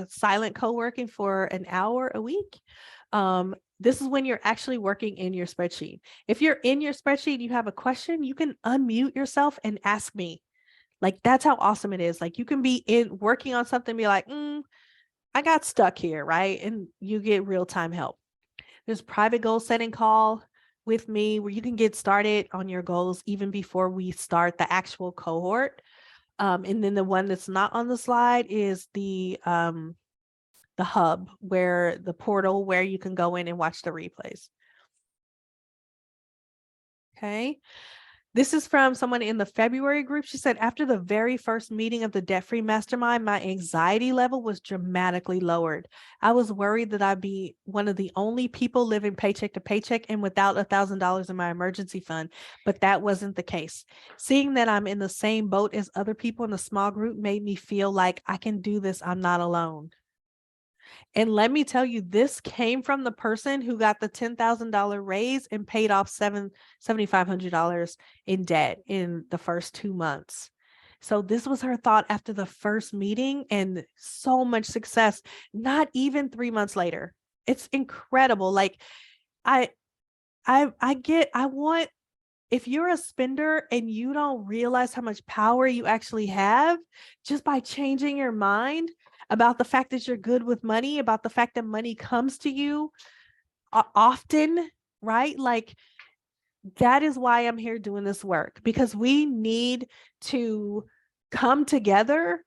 silent co-working for an hour a week. This is when you're actually working in your spreadsheet. If you're in your spreadsheet, you have a question, you can unmute yourself and ask me. Like, that's how awesome it is. Like, you can be working on something and be like, I got stuck here, right? And you get real-time help. There's private goal setting call with me where you can get started on your goals even before we start the actual cohort. And then the one that's not on the slide is the hub, where the portal where you can go in and watch the replays. Okay. This is from someone in the February group. She said, after the very first meeting of the debt-free mastermind, my anxiety level was dramatically lowered. I was worried that I'd be one of the only people living paycheck to paycheck and without $1,000 in my emergency fund, but that wasn't the case. Seeing that I'm in the same boat as other people in the small group made me feel like I can do this. I'm not alone. And let me tell you, this came from the person who got the $10,000 raise and paid off $7,500 in debt in the first 2 months. So this was her thought after the first meeting, and so much success, not even 3 months later. It's incredible. Like I want, if you're a spender and you don't realize how much power you actually have just by changing your mind about the fact that you're good with money, about the fact that money comes to you often, right? Like that is why I'm here doing this work, because we need to come together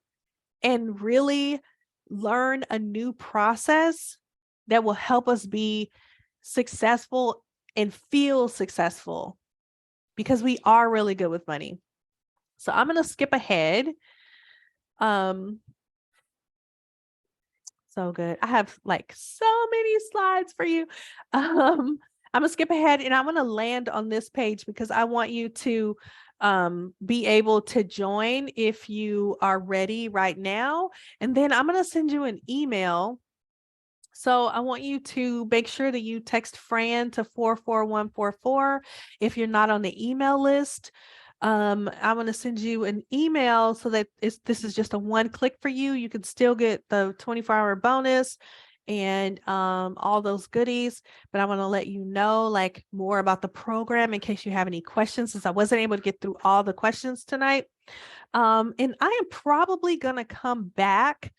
and really learn a new process that will help us be successful and feel successful, because we are really good with money. So I'm going to skip ahead. So good. I have like so many slides for you. I'm gonna skip ahead and I'm gonna land on this page because I want you to be able to join if you are ready right now. And then I'm gonna send you an email. So I want you to make sure that you text Fran to 44144 if you're not on the email list. I'm going to send you an email so that this is just a one click for you. You can still get the 24-hour bonus and all those goodies, but I want to let you know like more about the program in case you have any questions, since I wasn't able to get through all the questions tonight. And I am probably going to come back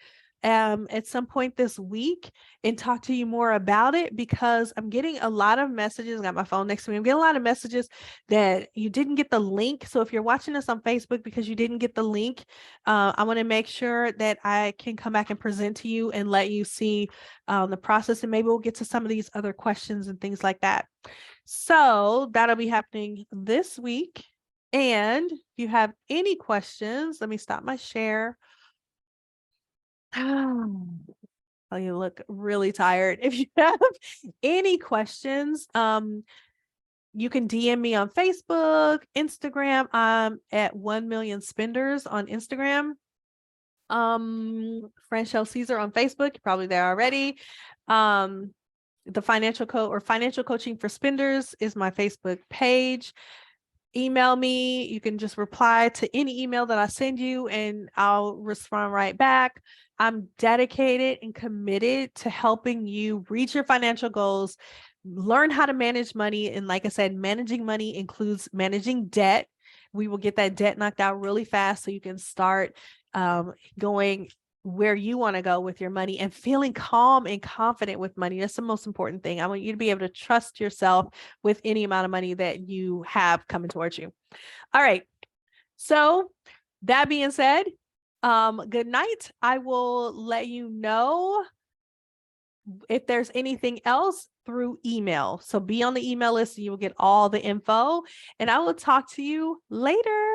at some point this week and talk to you more about it, because I'm getting a lot of messages. I got my phone next to me. I'm getting a lot of messages that you didn't get the link. So if you're watching us on Facebook because you didn't get the link, I want to make sure that I can come back and present to you and let you see the process. And maybe we'll get to some of these other questions and things like that. So that'll be happening this week. And if you have any questions, let me stop my share. Oh, you look really tired. If you have any questions, you can DM me on Facebook, Instagram. I'm at 1 Million Spenders on Instagram. Franchelle Caesar on Facebook. You're probably there already. The Financial Coaching for Spenders is my Facebook page. Email me. You can just reply to any email that I send you and I'll respond right back. I'm dedicated and committed to helping you reach your financial goals, learn how to manage money. And like I said, managing money includes managing debt. We will get that debt knocked out really fast so you can start going where you want to go with your money and feeling calm and confident with money. That's the most important thing. I want you to be able to trust yourself with any amount of money that you have coming towards you. All right. So that being said, good night. I will let you know if there's anything else through email. So be on the email list and you will get all the info, and I will talk to you later.